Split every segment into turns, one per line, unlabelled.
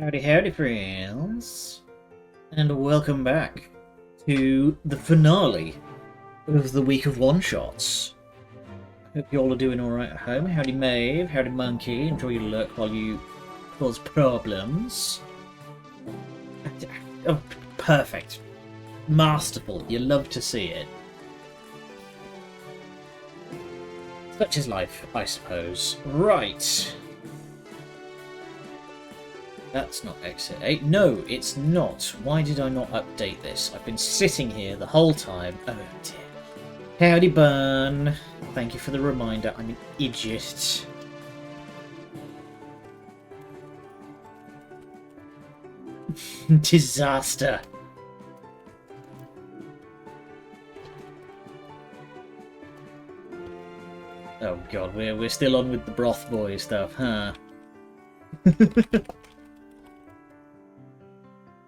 Howdy, howdy, friends, and welcome back to the finale of the week of one-shots. Hope you all are doing alright at home. Howdy, Maeve. Howdy, Monkey. Enjoy your lurk while you cause problems. Oh, perfect. Masterful. You love to see it. Such is life, I suppose. Right. That's not exit 8. No, it's not. Why did I not update this? I've been sitting here the whole time. Oh dear. Howdy, Burn. Thank you for the reminder. I'm an idiot. Disaster. Oh god, we're still on with the broth boy stuff, huh?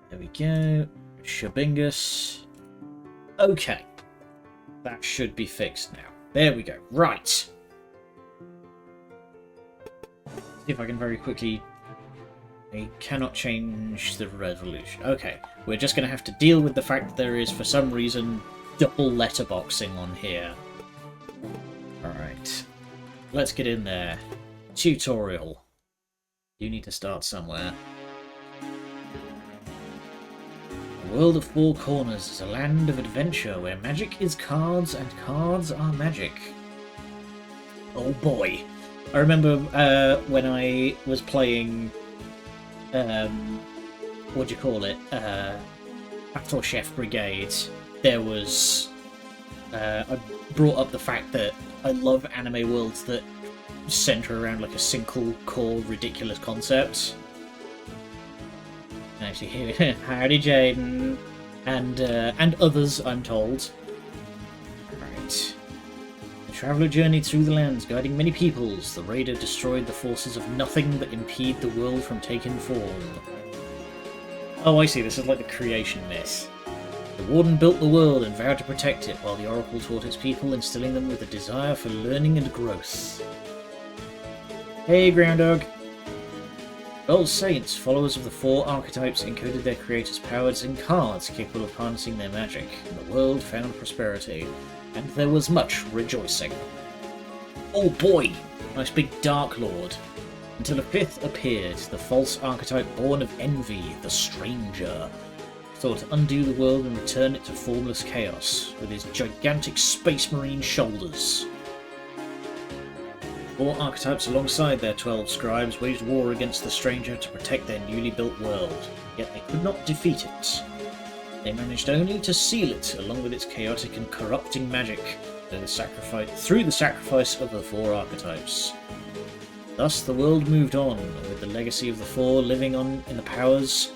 There we go. Shabingus. Okay. That should be fixed now. There we go. Right. See if I can very quickly... I cannot change the resolution. Okay. We're just going to have to deal with the fact that there is, for some reason, double letterboxing on here. Alright. Let's get in there. Tutorial. You need to start somewhere. The world of Four Corners is a land of adventure where magic is cards and cards are magic. Oh boy. I remember when I was playing, what do you call it, Battle Chef Brigade, there was, I brought up the fact that I love anime worlds that centre around like a single core ridiculous concept. Actually, here, howdy, Jaden, and others, I'm told. Right. The traveller journeyed through the lands, guiding many peoples. The raider destroyed the forces of nothing that impede the world from taking form. Oh, I see. This is like the creation myth. The warden built the world and vowed to protect it, while the oracle taught its people, instilling them with a desire for learning and growth. Hey, Groundhog. Old saints, followers of the four archetypes, encoded their creators' powers in cards capable of harnessing their magic, and the world found prosperity, and there was much rejoicing. Oh boy! Nice big Dark Lord. Until a fifth appeared, the false archetype born of envy, the Stranger, thought to undo the world and return it to formless chaos, with his gigantic space marine shoulders. Four archetypes alongside their 12 scribes waged war against the Stranger to protect their newly built world, yet they could not defeat it. They managed only to seal it, along with its chaotic and corrupting magic, through the sacrifice of the four archetypes. Thus the world moved on, with the legacy of the four living on in the powers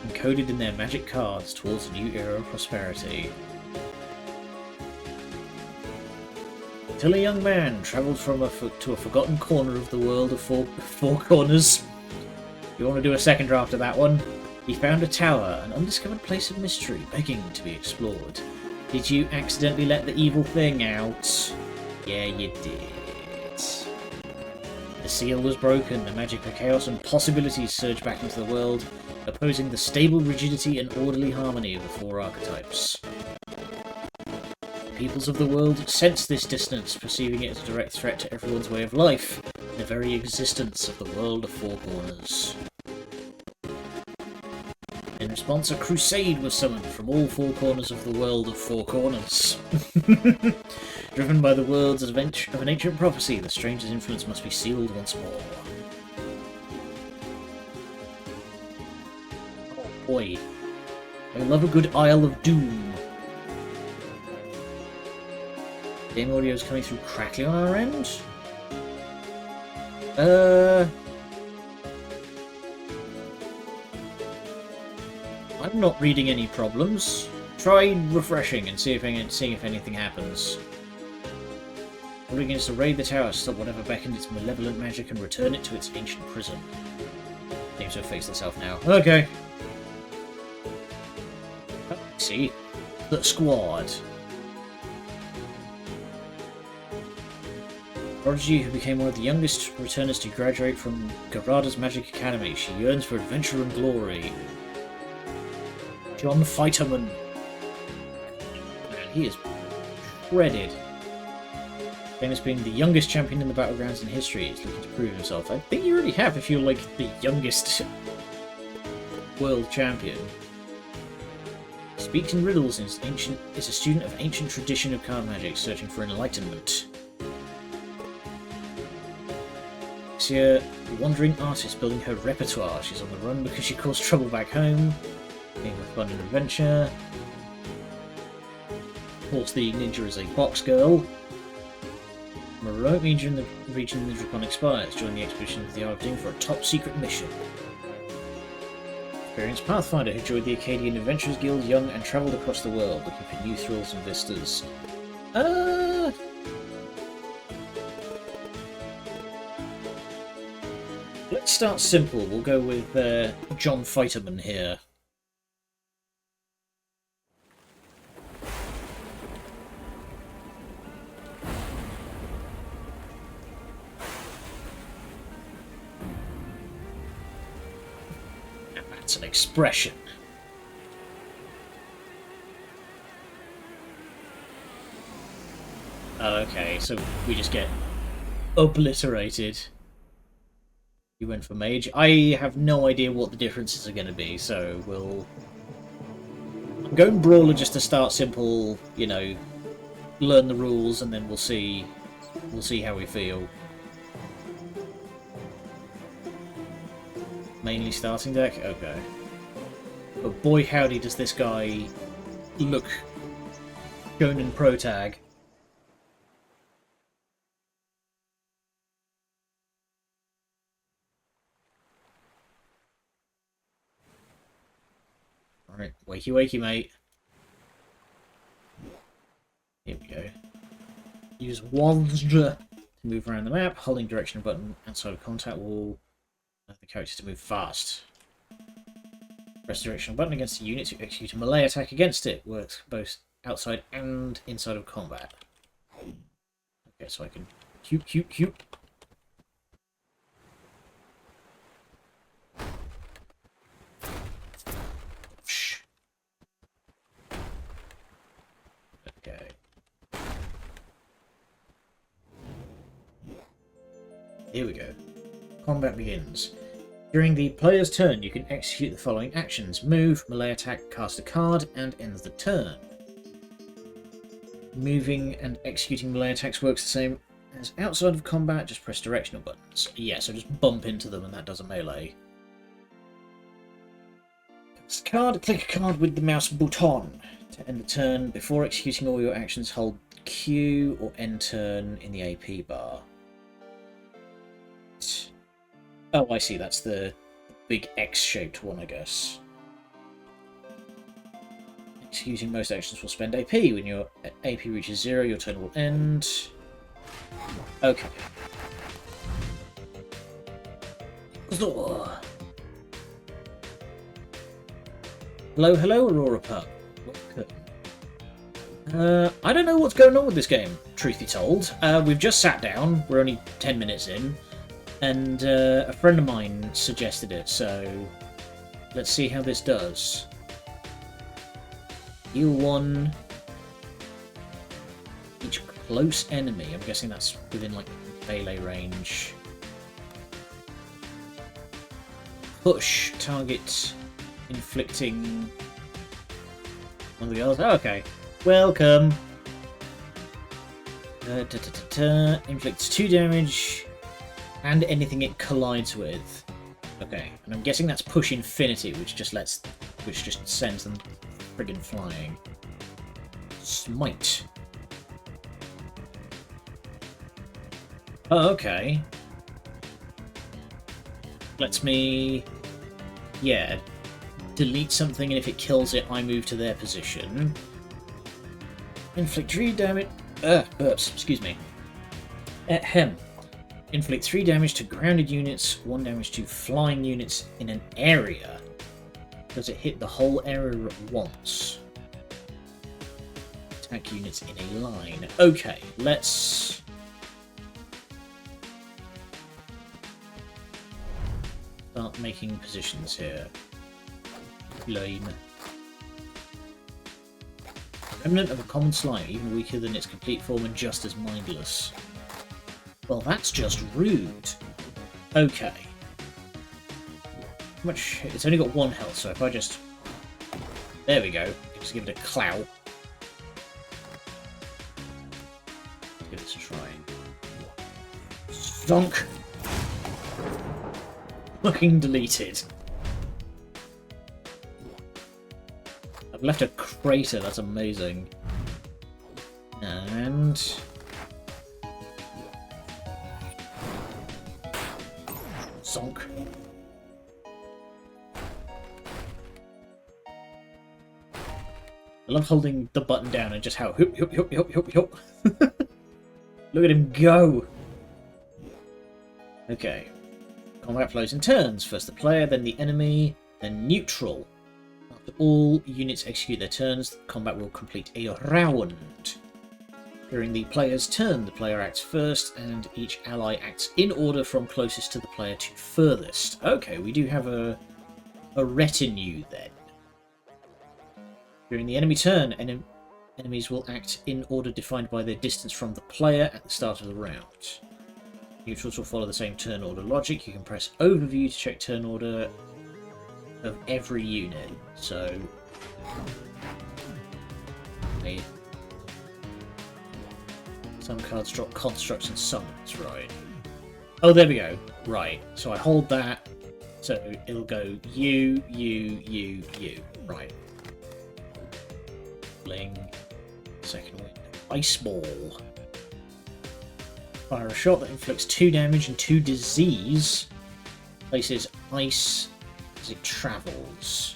encoded in their magic cards towards a new era of prosperity. Until a young man travelled to a forgotten corner of the world of four corners. You want to do a second draft of that one? He found a tower, an undiscovered place of mystery, begging to be explored. Did you accidentally let the evil thing out? Yeah, you did. The seal was broken, the magic of chaos and possibilities surged back into the world, opposing the stable rigidity and orderly harmony of the four archetypes. Peoples of the world sense this dissonance, perceiving it as a direct threat to everyone's way of life, and the very existence of the world of Four Corners. In response, a crusade was summoned from all four corners of the world of Four Corners. Driven by the words of an ancient prophecy, the Stranger's influence must be sealed once more. Oh boy. I love a good Isle of Doom. Game audio is coming through crackly on our end. I'm not reading any problems. Try refreshing and seeing if anything happens. All begins to raid the tower, stop whatever beckoned its malevolent magic, and return it to its ancient prison. Seems to have fixed itself now. Okay. See, the squad. Prodigy, who became one of the youngest returners to graduate from Garada's Magic Academy. She yearns for adventure and glory. John Fighterman. Man, he is shredded. Famous being the youngest champion in the Battlegrounds in history. He's looking to prove himself. I think you already have if you're like the youngest world champion. Speaks in riddles and is a student of ancient tradition of card magic, searching for enlightenment. Here, the wandering artist building her repertoire. She's on the run because she caused trouble back home. Being with fun and adventure. Of course, the ninja is a box girl. From a remote region in the Draconic Spires. Join the expedition of the Arctic for a top secret mission. Experienced Pathfinder who joined the Acadian Adventurers Guild young and travelled across the world looking for new thrills and vistas. Let's start simple. We'll go with John Fighterman here. That's an expression. Oh, okay, so we just get obliterated. You went for mage. I have no idea what the differences are going to be, so I'm going brawler just to start simple, you know, learn the rules, and then we'll see how we feel. Mainly starting deck? Okay. But boy howdy does this guy look Shonen Pro Tag. Alright, wakey wakey, mate. Here we go. Use WASD to move around the map, holding direction button outside of contact will allow the character to move fast. Press the directional button against the unit to execute a melee attack against it. Works both outside and inside of combat. Okay, so I can cute. Okay. Here we go. Combat begins. During the player's turn, you can execute the following actions. Move, melee attack, cast a card, and ends the turn. Moving and executing melee attacks works the same as outside of combat, just press directional buttons. Yeah, so just bump into them and that does a melee. Cast a card, click a card with the mouse button. To end the turn, before executing all your actions, hold Q or end turn in the AP bar. Oh, I see, that's the big X-shaped one, I guess. Executing most actions will spend AP. When your AP reaches 0, your turn will end. Okay. Hello, Aurora Pup. I don't know what's going on with this game, truth be told. We've just sat down, we're only 10 minutes in, and a friend of mine suggested it, so let's see how this does. Heal 1. Each close enemy, I'm guessing that's within like melee range. Push, target, inflicting one of the others. Oh, okay. Welcome. Inflicts 2 damage and anything it collides with. Okay, and I'm guessing that's push infinity, which just sends them friggin' flying. Smite. Oh, okay. Lets me, yeah, delete something, and if it kills it, I move to their position. Inflict 3 damage. Burps, excuse me. Ahem. Inflict 3 damage to grounded units, 1 damage to flying units in an area. Does it hit the whole area at once? Attack units in a line. Okay, let's start making positions here. Lame. Remnant of a common slime, even weaker than its complete form and just as mindless. Well, that's just rude. Okay. How much? It's only got 1 health, so if I just... There we go. Just give it a clout. Give this a try. Stonk! Fucking deleted. I've left a crater, that's amazing. And... Zonk. I love holding the button down and just how hoop, hoop, hoop, hoop, hoop, hoop. Look at him go! Okay. Combat flows in turns. First the player, then the enemy, then neutral. After all units execute their turns, the combat will complete a round. During the player's turn, the player acts first, and each ally acts in order from closest to the player to furthest. Okay, we do have a retinue then. During the enemy turn, enemies will act in order defined by their distance from the player at the start of the round. Neutrals will follow the same turn order logic. You can press overview to check turn order of every unit. So, some cards drop constructs and summons, right? Oh, there we go. Right. So I hold that. So it'll go you. Right. Bling. Second wind. Ice ball. Fire a shot that inflicts 2 damage and 2 disease. Places ice as it travels.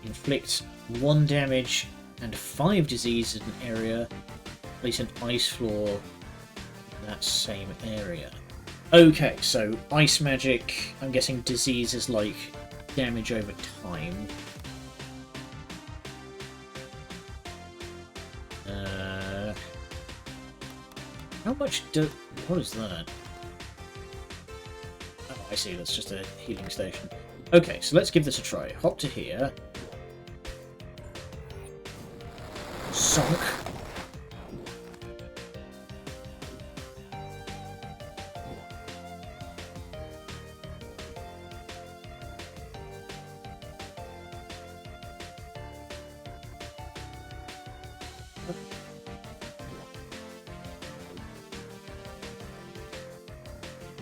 Inflict 1 damage and 5 disease in an area. Place an ice floor in that same area. Okay, so ice magic, I'm guessing disease is like damage over time. How much do... What is that? Oh, I see, that's just a healing station. Okay, so let's give this a try. Hop to here. Sunk.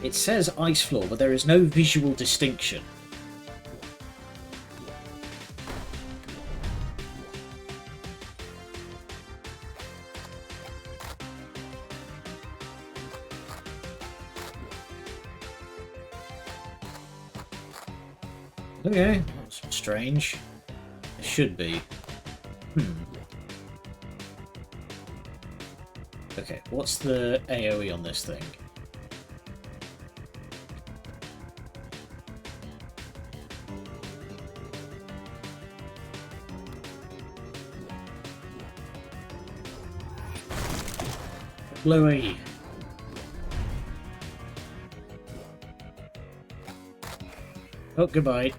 It says ice floor, but there is no visual distinction. Okay, that's strange. It should be. Okay, what's the AoE on this thing? Bluey. Oh, goodbye.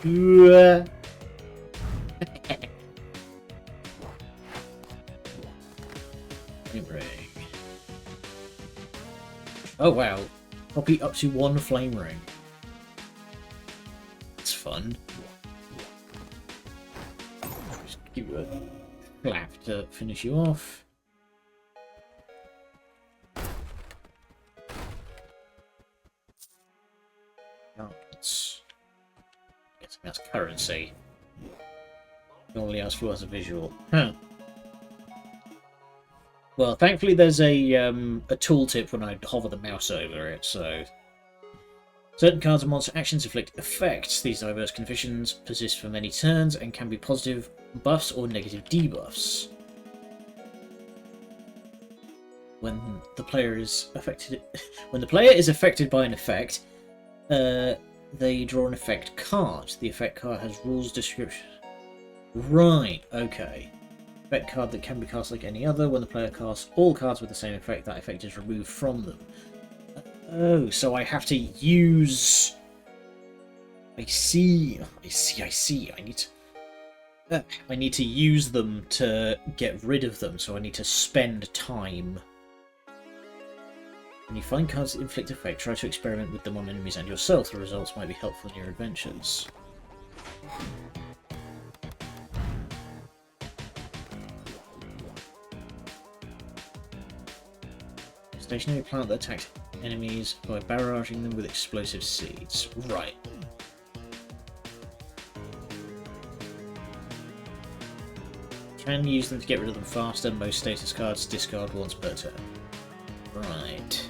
Ring. Oh wow. Copy up to 1 flame ring. That's fun. Just give you a clap to finish you off. That's currency. Normally ask for as a visual. Huh. Well, thankfully there's a tooltip when I hover the mouse over it, so... Certain cards and monster actions inflict effects. These diverse conditions persist for many turns and can be positive buffs or negative debuffs. When the player is affected by an effect, they draw an effect card. The effect card has rules description. Right, okay. Effect card that can be cast like any other. When the player casts all cards with the same effect, that effect is removed from them. Oh, so I have to use... I see. I need to use them to get rid of them, so I need to spend time. When you find cards that inflict effect, try to experiment with them on enemies and yourself. The results might be helpful in your adventures. Stationary plant that attacks enemies by barraging them with explosive seeds. Right. Can use them to get rid of them faster. Most status cards discard once per turn. Right.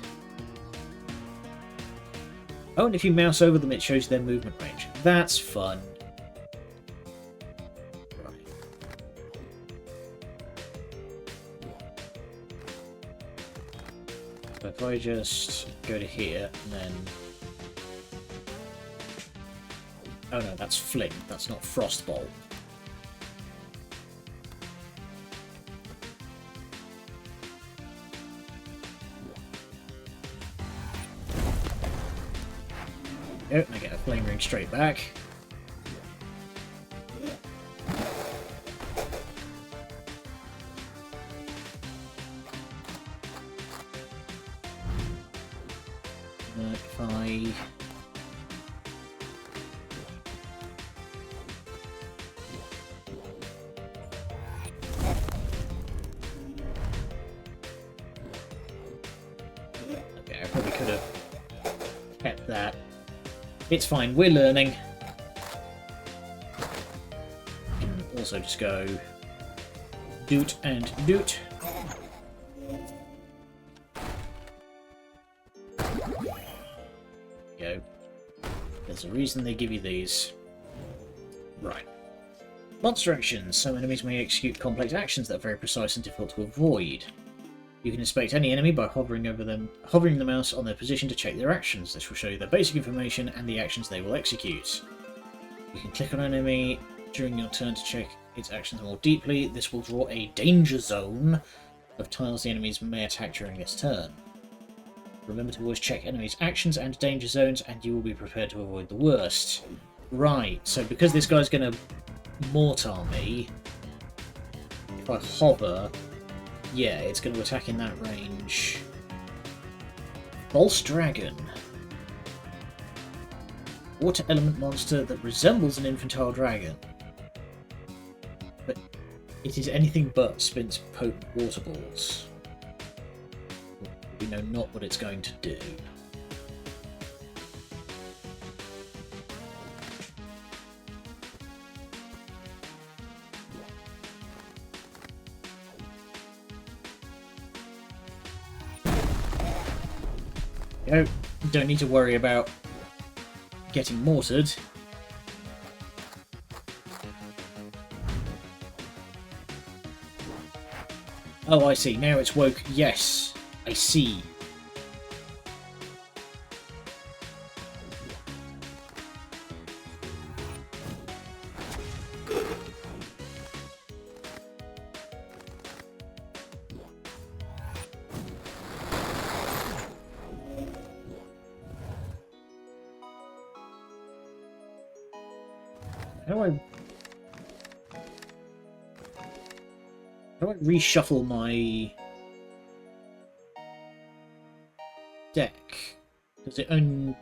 Oh, and if you mouse over them, it shows their movement range. That's fun. Right. So if I just go to here, and then... Oh no, that's Fling. That's not Frostbolt. Oh, I get a flame ring straight back. If I... Okay, I probably could have kept that. It's fine, we're learning. And also just go doot and doot. Go. There's a reason they give you these. Right. Monster actions. Some enemies may execute complex actions that are very precise and difficult to avoid. You can inspect any enemy by hovering the mouse on their position to check their actions. This will show you their basic information and the actions they will execute. You can click on an enemy during your turn to check its actions more deeply. This will draw a danger zone of tiles the enemies may attack during its turn. Remember to always check enemies' actions and danger zones, and you will be prepared to avoid the worst. Right, so because this guy's going to mortar me, if I hover... Yeah, it's going to attack in that range. False Dragon. Water element monster that resembles an infantile dragon. But it is anything but spins potent water balls. We know not what it's going to do. Don't need to worry about getting mortared. Oh, I see. Now it's woke. Yes, I see. How do I reshuffle my deck? Does it own...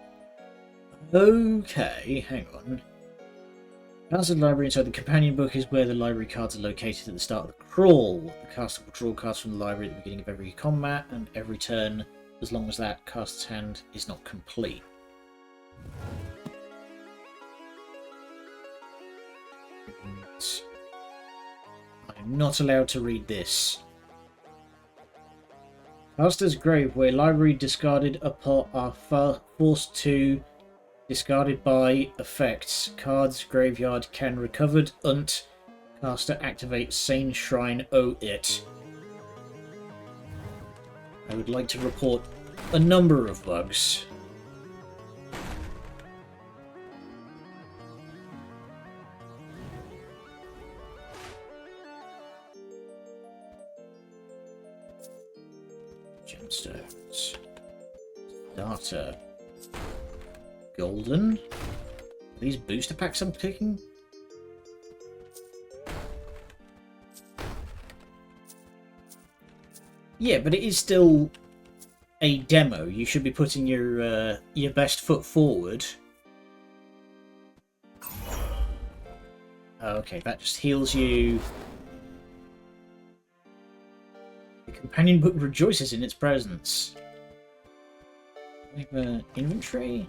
Okay, hang on. Cards of the library inside the companion book is where the library cards are located at the start of the crawl. The caster will draw cards from the library at the beginning of every combat and every turn, as long as that caster's hand is not complete. I'm not allowed to read this. Caster's grave, where library discarded upon are forced to discarded by effects. Cards graveyard can recovered unt. Caster activate Sane Shrine it. I would like to report a number of bugs. Gemstones. Starter. Golden. Are these booster packs I'm picking? Yeah, but it is still a demo. You should be putting your best foot forward. Okay, that just heals you. The companion book rejoices in its presence. We have an inventory?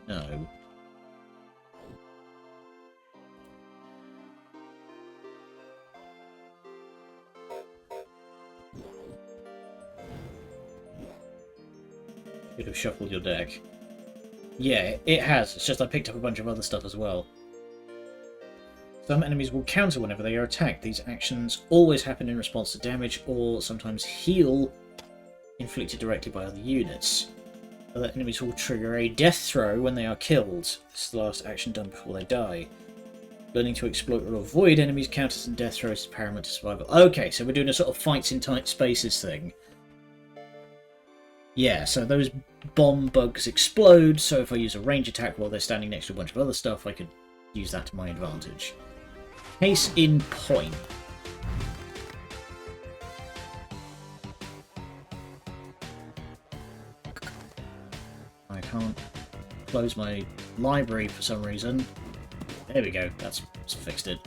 No. Could have shuffled your deck. Yeah, it has. It's just I picked up a bunch of other stuff as well. Some enemies will counter whenever they are attacked. These actions always happen in response to damage or sometimes heal inflicted directly by other units. Other enemies will trigger a death throw when they are killed. This is the last action done before they die. Learning to exploit or avoid enemies' counters and death throws is paramount to survival. Okay, so we're doing a sort of fights in tight spaces thing. Yeah, so those bomb bugs explode, so if I use a range attack while they're standing next to a bunch of other stuff, I could use that to my advantage. Case in point. I can't close my library for some reason. There we go, that's fixed it.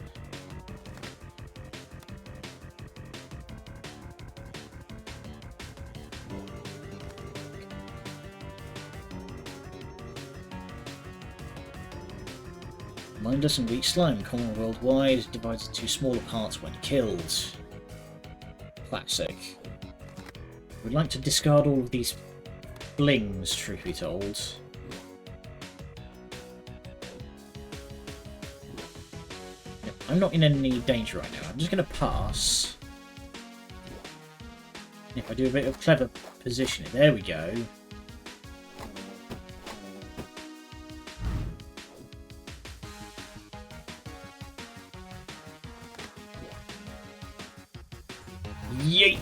Mindless and weak slime, common worldwide, divides into smaller parts when killed. Classic. We'd like to discard all of these flings, truth be told. I'm not in any danger right now. I'm just going to pass. If I do a bit of clever positioning, there we go. Yeet!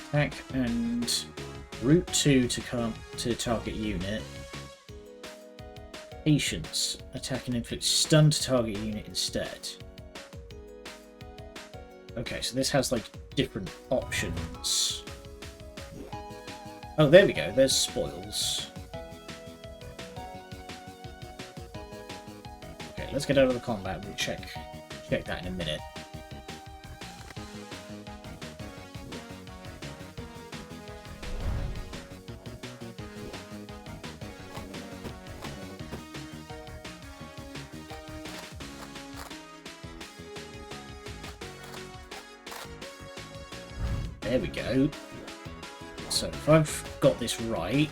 Attack and route 2 to come to target unit. Patience. Attack and inflict stun to target unit instead. Okay, so this has like different options. Oh, there we go. There's spoils. Okay, let's get out of the combat. We'll check that in a minute. There we go. So if I've got this right...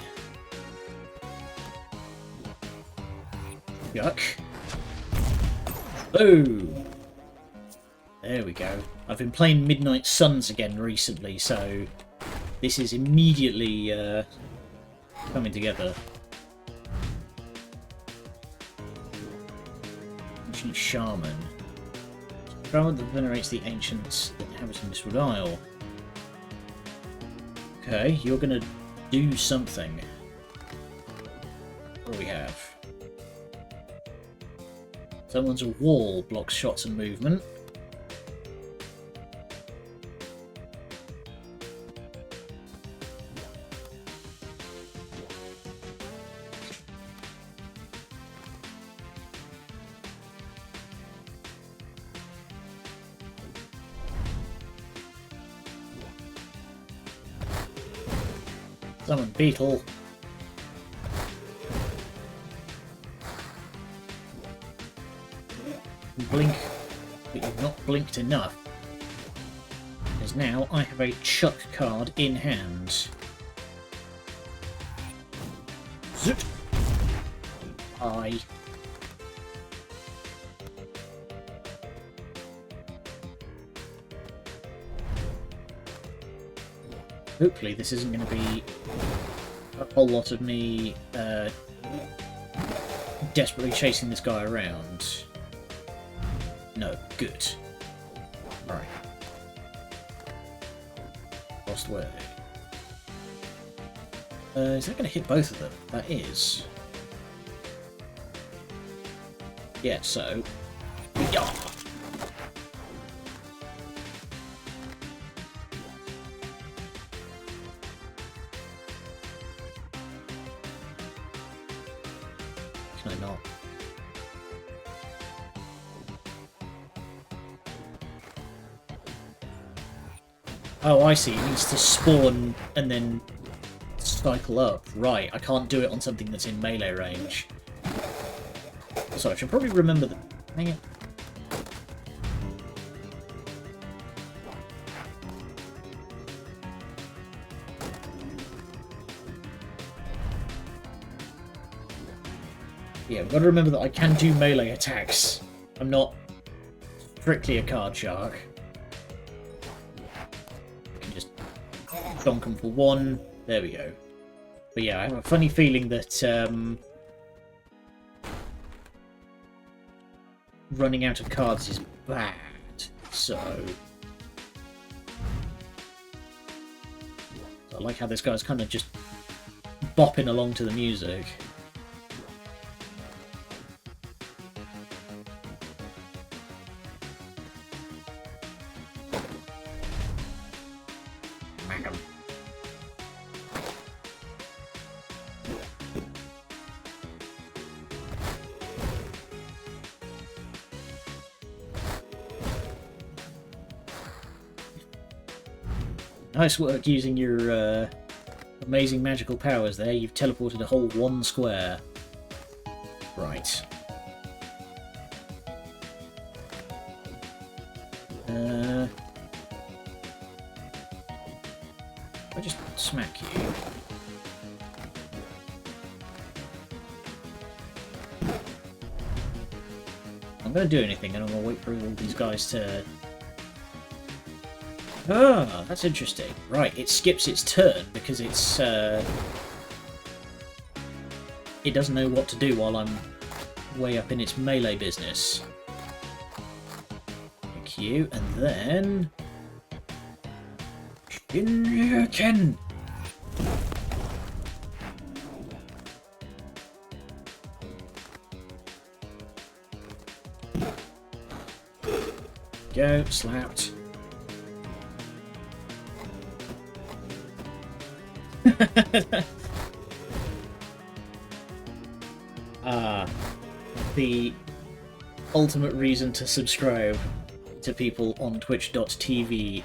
Yuck. Boom! There we go. I've been playing Midnight Suns again recently, so this is immediately coming together. Ancient Shaman. Shaman that venerates the ancients that inhabit Mistwood Isle. Okay, you're gonna do something. What do we have? Someone's a wall blocks shots and movement. Summon beetle. Blink, but you've not blinked enough. Because now I have a chuck card in hand. Zip. Aye. Hopefully this isn't going to be a whole lot of me desperately chasing this guy around. No, good. Alright. Lost way. Is that going to hit both of them? That is. Yeah, so... Yeah. Can I not? Oh, I see. It needs to spawn and then cycle up. Right, I can't do it on something that's in melee range. So I should probably remember that. Hang it. Yeah, I've got to remember that I can do melee attacks. I'm not strictly a card shark. I can just donk them for one. There we go. But yeah, I have a funny feeling that running out of cards is bad. So I like how this guy's kind of just bopping along to the music. Nice work using your amazing magical powers there. You've teleported a whole one square. Right. I just smack you. I'm going to do anything, and I'm going to wait for all these guys to... Ah, that's interesting. Right, it skips its turn because it's it doesn't know what to do while I'm way up in its melee business. Thank you, and then Shinryuken. Go, slapped. The ultimate reason to subscribe to people on twitch.tv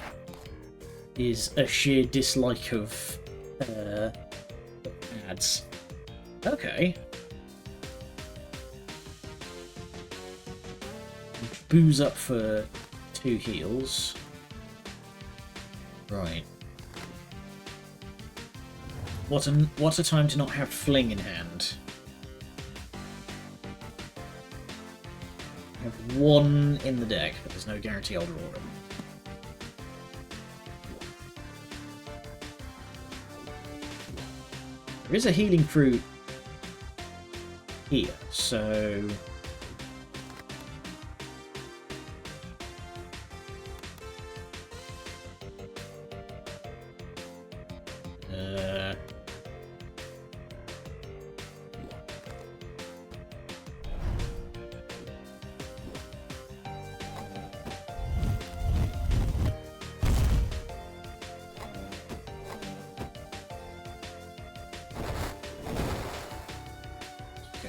is a sheer dislike of ads. Okay. Booze up for 2 heals. Right. What a time to not have fling in hand. I have 1 in the deck, but there's no guarantee I'll draw them. There is a healing fruit here, so...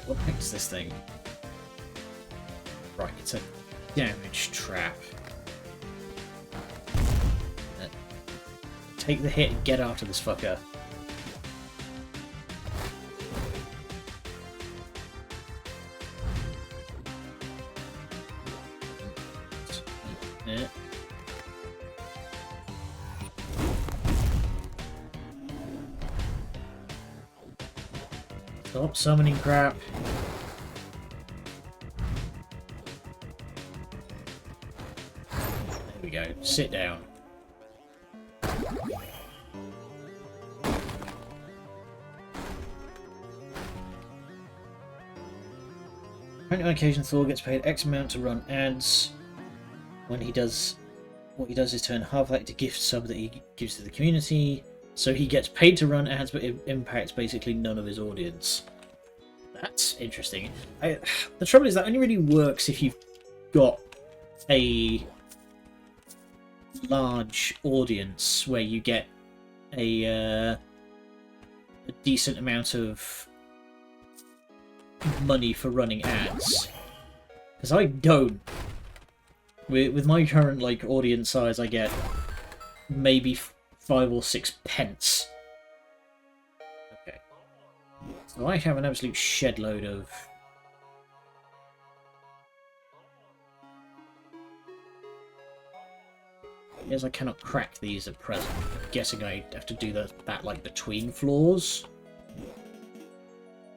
What makes this thing? Right, it's a damage trap. Take the hit and get after this fucker. Yeah. Stop summoning crap. There we go. Sit down. Apparently on occasion Thor gets paid X amount to run ads. When he does, what he does is turn half that into gift sub that he gives to the community. So he gets paid to run ads, but it impacts basically none of his audience. That's interesting. The trouble is that only really works if you've got a large audience where you get a decent amount of money for running ads. Because I don't. With my current like audience size, I get maybe 5 or 6 pence. Okay. So I have an absolute shed load of... Yes, I cannot crack these at present. I'm guessing I have to do that like between floors.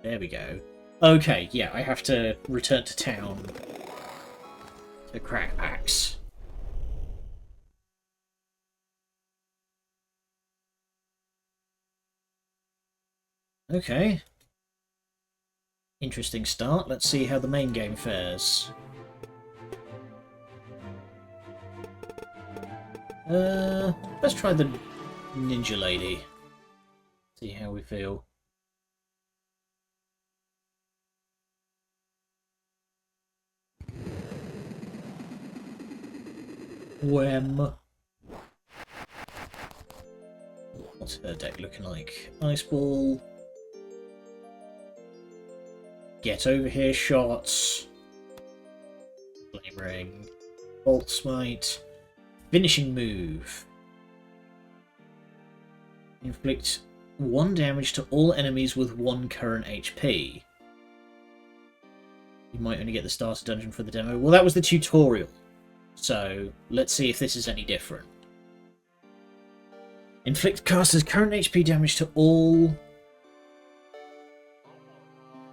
There we go. Okay, yeah, I have to return to town to crack packs. Okay. Interesting start. Let's see how the main game fares. Let's try the Ninja Lady. See how we feel. Wham. What's her deck looking like? Ice Ball. Get over here shots. Flame Ring. Bolt Smite. Finishing move. Inflict 1 damage to all enemies with 1 current HP. You might only get the starter dungeon for the demo. Well, that was the tutorial. So, let's see if this is any different. Inflict caster's current HP damage to all...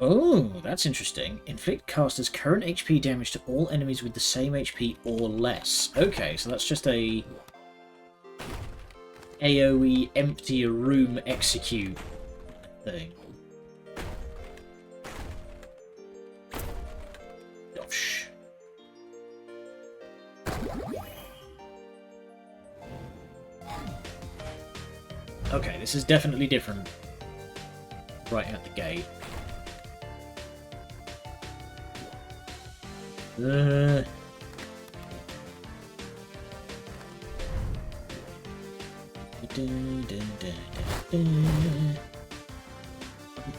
Oh, that's interesting. Inflict caster's current HP damage to all enemies with the same HP or less. Okay, so that's just a... AoE empty a room execute thing. Gosh. Okay, this is definitely different right out the gate.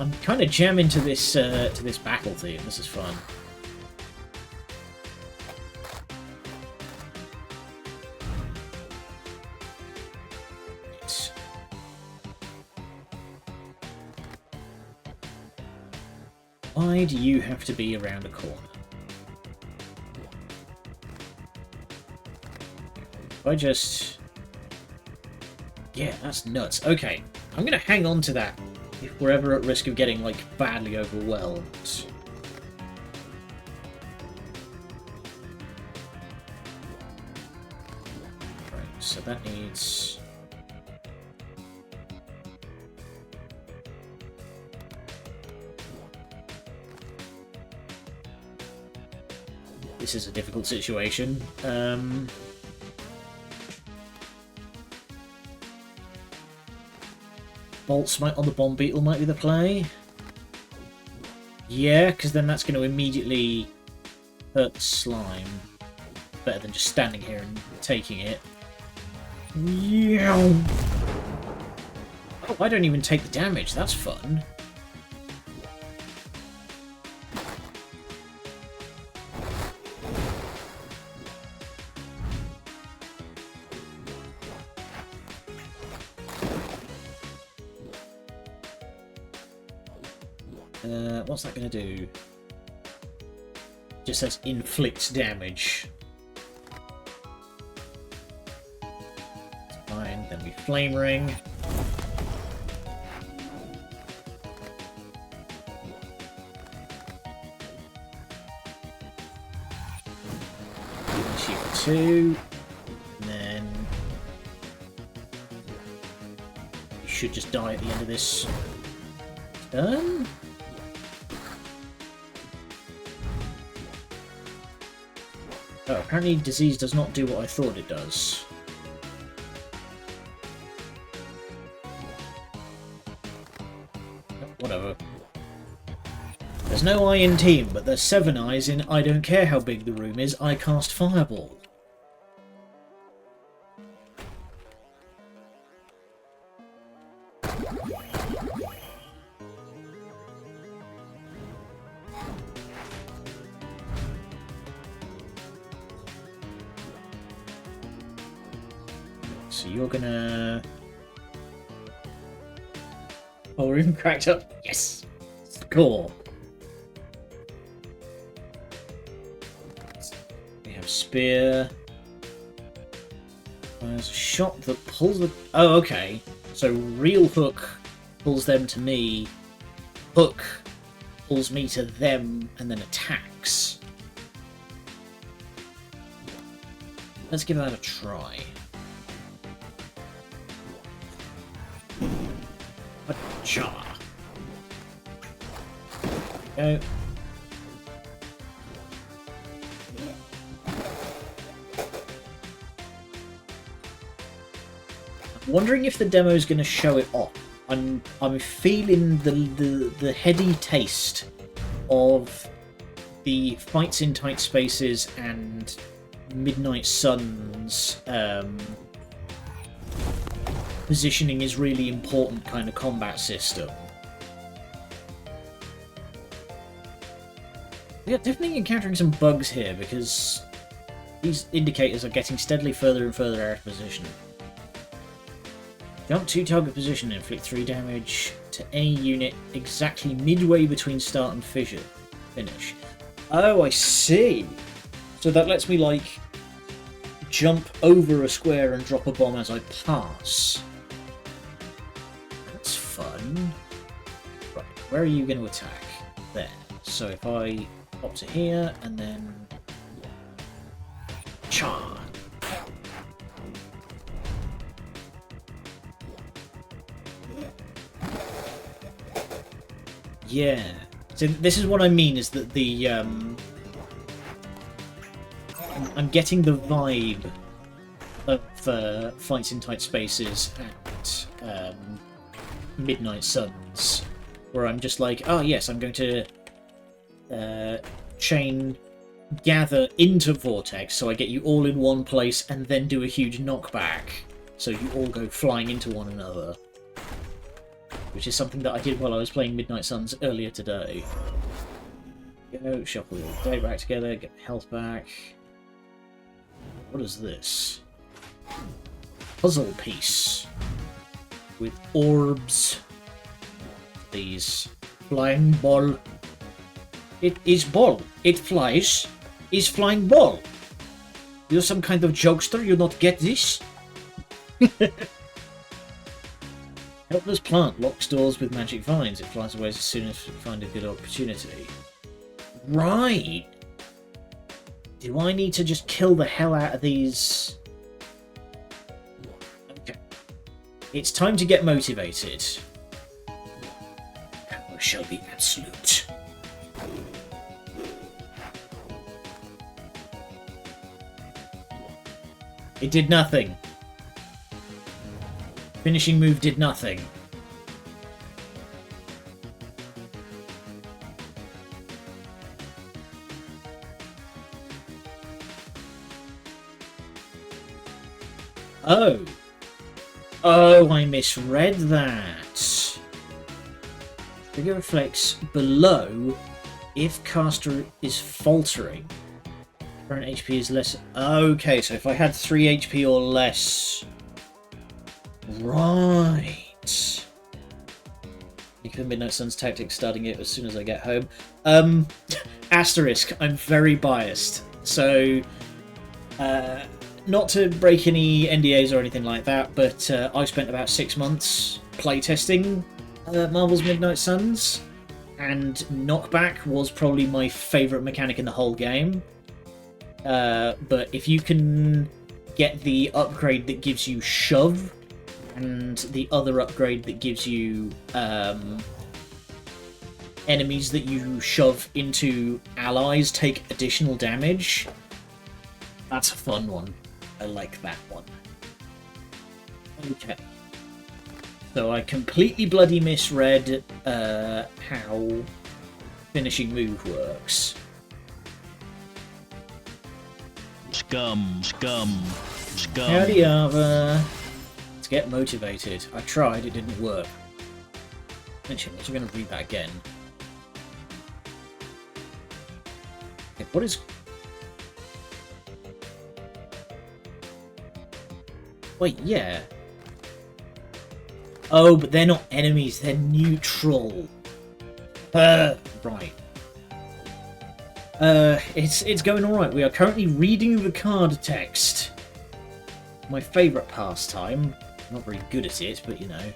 I'm kind of jamming to this battle theme. This is fun. Why do you have to be around a corner? If I just... Yeah, that's nuts. Okay, I'm going to hang on to that if we're ever at risk of getting, like, badly overwhelmed. Right, so that needs... This is a difficult situation. Bolt Smite on the Bomb Beetle might be the play. Yeah, because then that's going to immediately hurt the slime. Better than just standing here and taking it. Yeah. Oh, I don't even take the damage. That's fun. What's that going to do? Just says inflicts damage. Fine, then we Flame Ring. Shield 2. And then you should just die at the end of this turn. Oh, apparently disease does not do what I thought it does. Whatever. There's no eye in team, but there's 7 eyes in I don't care how big the room is, I cast Fireball. So you're gonna... Oh, room cracked up. Yes! Score! We have Spear. There's a shot that pulls the... Oh, okay. So real hook pulls them to me. Hook pulls me to them and then attacks. Let's give that a try. Cha. Go. I'm wondering if the demo is going to show it off. I'm feeling the heady taste of the fights in tight spaces and Midnight Suns positioning is really important kind of combat system. Yeah, definitely encountering some bugs here because these indicators are getting steadily further and further out of position. Jump to target position and inflict 3 damage to any unit exactly midway between start and finish. Oh, I see. So that lets me, like, jump over a square and drop a bomb as I pass. That's fun. Right, where are you going to attack? There. So if I pop to here and then... Charge. Yeah. So this is what I mean, is that the I'm getting the vibe of fights in tight spaces and Midnight Suns, where I'm just like, oh yes, I'm going to chain gather into Vortex, so I get you all in one place, and then do a huge knockback, so you all go flying into one another. Which is something that I did while I was playing Midnight Suns earlier today. Go, shuffle your day back together, get health back. What is this? Puzzle piece. With orbs. These. Flying ball. It is ball. It flies. Is flying ball. You're some kind of jokester, you not get this? Helpless plant locks doors with magic vines. It flies away as soon as you find a good opportunity. Right! Do I need to just kill the hell out of these? Okay. It's time to get motivated. Power shall be absolute. It did nothing. Finishing move did nothing. Oh. Oh, I misread that. Trigger reflects below if caster is faltering. Current HP is less. Okay, so if I had 3 HP or less... Right. You can Midnight Sun's tactics, starting it as soon as I get home. Asterisk, I'm very biased. So, not to break any NDAs or anything like that, but I spent about 6 months playtesting Marvel's Midnight Suns, and knockback was probably my favourite mechanic in the whole game. But if you can get the upgrade that gives you shove, and the other upgrade that gives you enemies that you shove into allies take additional damage, That's a fun one. I like that one. Okay. So I completely bloody misread how finishing move works.
Scum.
Howdy, Ava. Let's get motivated. I tried, it didn't work. Actually, I'm also going to read that again. Okay, what is... Wait, yeah. Oh, but they're not enemies, they're neutral. Right. It's going alright. We are currently reading the card text. My favourite pastime. Not very good at it, but you know.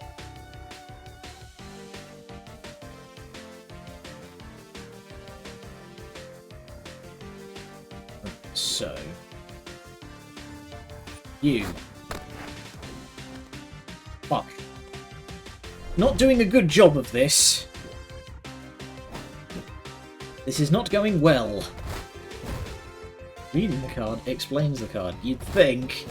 So. You. Fuck. Not doing a good job of this. This is not going well. Reading the card explains the card. You'd think.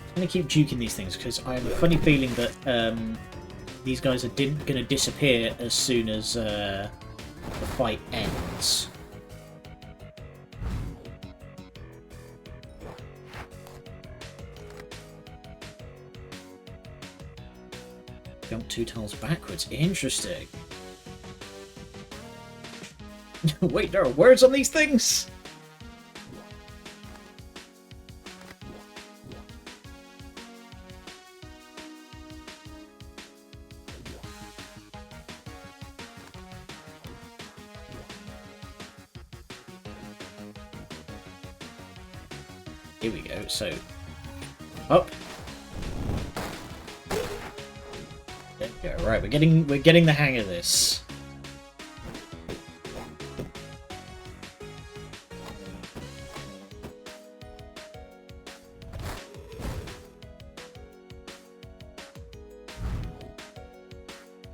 I'm going to keep juking these things because I have a funny feeling that these guys are going to disappear as soon as the fight ends. Jump 2 tiles backwards. Interesting. Wait, there are words on these things? Here we go. So, up. There we go. Right, we're getting the hang of this.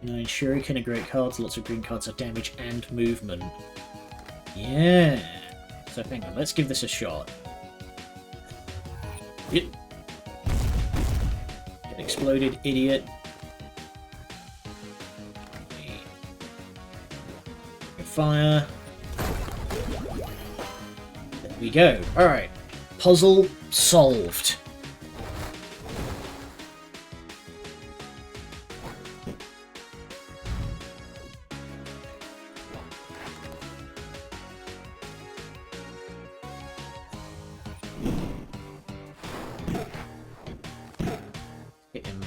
Nine shuriken are great cards. Lots of green cards are damage and movement. Yeah. So hang on. Let's give this a shot. Get exploded, idiot. Fire. There we go. Alright. Puzzle solved. Hit him.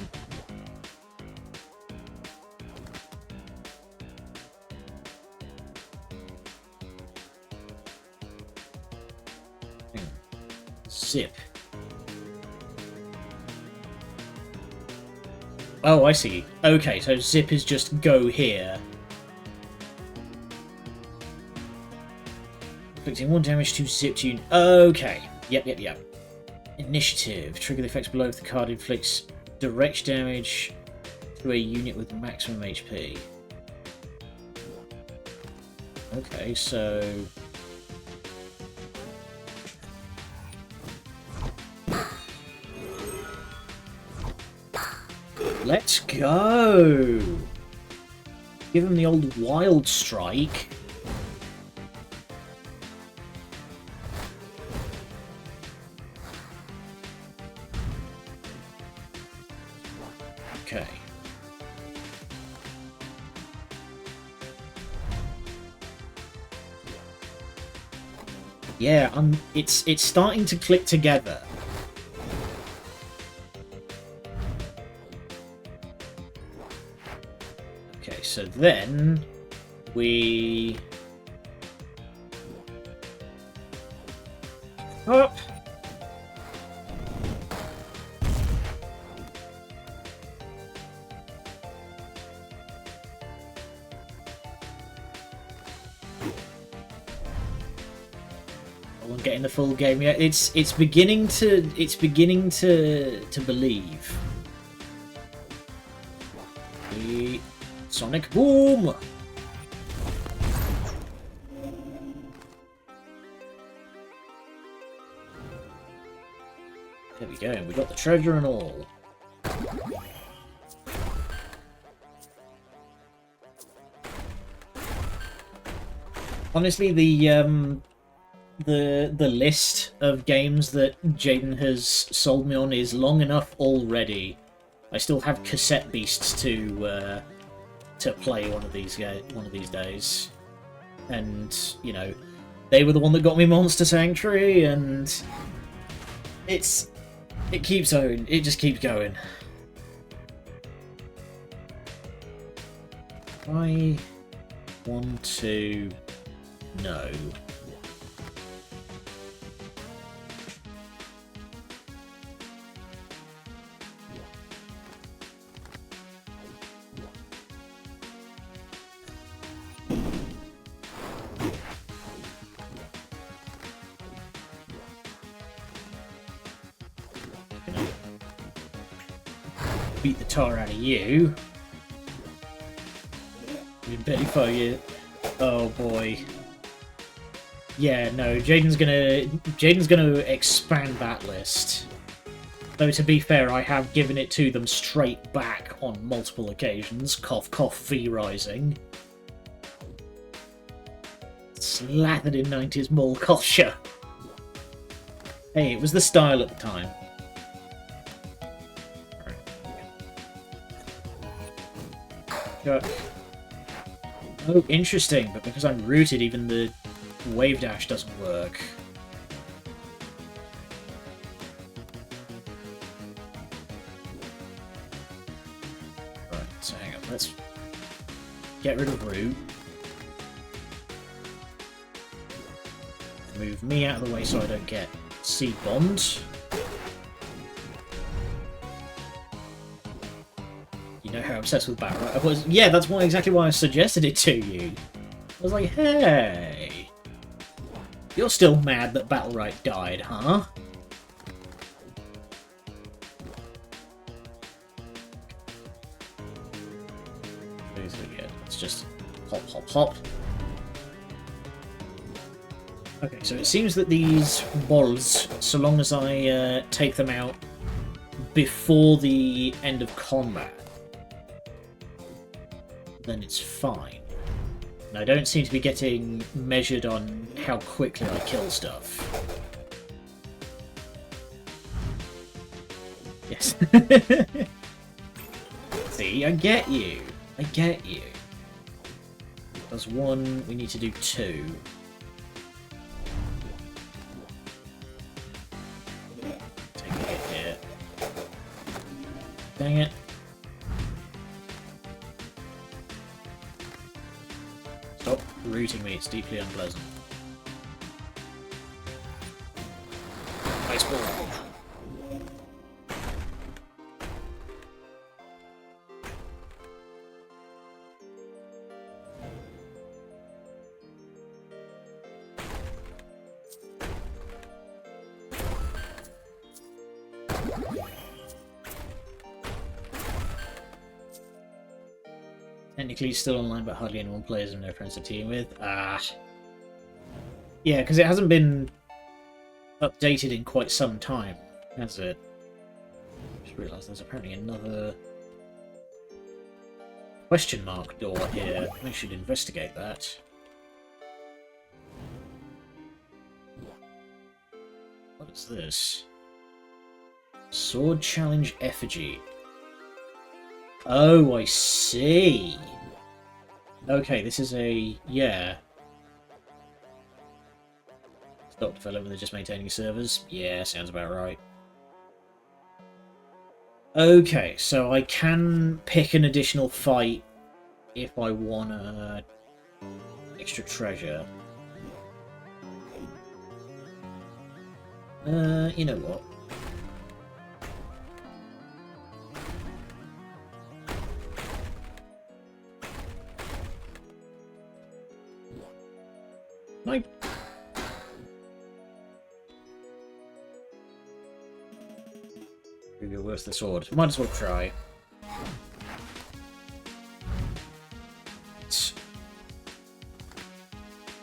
Zip. Oh, I see. Okay, so zip is just go here. Inflicting 1 damage to zip to... Okay. Yep. Initiative. Trigger the effects below if the card inflicts direct damage to a unit with maximum HP. Okay, so... Let's go! Give him the old wild strike. Okay. Yeah, it's starting to click together. Okay, so then we up. I'm getting the full game yet. It's beginning to believe. The sonic boom. There we go. We got the treasure and all. Honestly, the list of games that Jaden has sold me on is long enough already. I still have cassette beasts to play one of these days, and you know, they were the one that got me Monster Sanctuary, and it keeps going. It just keeps going. I want to know. Beat the tar out of you. You barely fire you. Oh boy. Yeah, no, Jaden's gonna expand that list. Though to be fair, I have given it to them straight back on multiple occasions. Cough cough V Rising. Slathered in 90s mall culture. Hey, it was the style at the time. Oh, interesting, but because I'm rooted, even the wave dash doesn't work. Right, so hang on, let's get rid of root. Move me out of the way so I don't get seed bombed. You know how obsessed with Battle Right I was. Yeah, that's exactly why I suggested it to you. I was like, hey, you're still mad that Battle Right died, huh? Let's just hop, hop, hop. Okay, so it seems that these balls, so long as I take them out before the end of combat, then it's fine. And I don't seem to be getting measured on how quickly I kill stuff. Yes. See, I get you. I get you. That's one, we need to do two. Take a hit here. Dang it. Stop rooting me, it's deeply unpleasant. Nice ball. Technically still online, but hardly anyone plays and no friends to team with. Ah. Yeah, because it hasn't been updated in quite some time, has it? Just realised there's apparently another question mark door here. I should investigate that. What is this? Sword Challenge Effigy. Oh, I see. Okay, this is a... yeah. Stop development, they're just maintaining servers. Yeah, sounds about right. Okay, so I can pick an additional fight if I want extra treasure. You know what? Maybe worth the sword. Might as well try. It's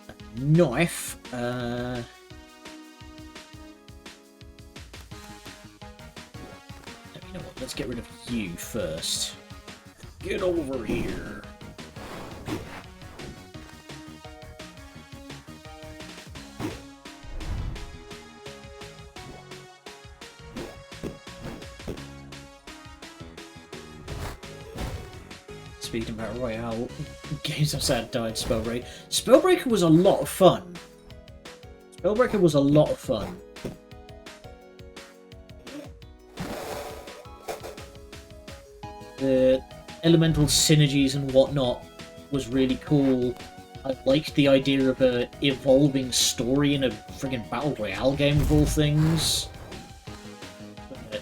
a knife. You know what? Let's get rid of you first. Get over here. Speaking about Royale games, I'm sad died. Spellbreaker. Spellbreaker was a lot of fun. Spellbreaker was a lot of fun. The elemental synergies and whatnot was really cool. I liked the idea of a evolving story in a friggin' Battle Royale game of all things. But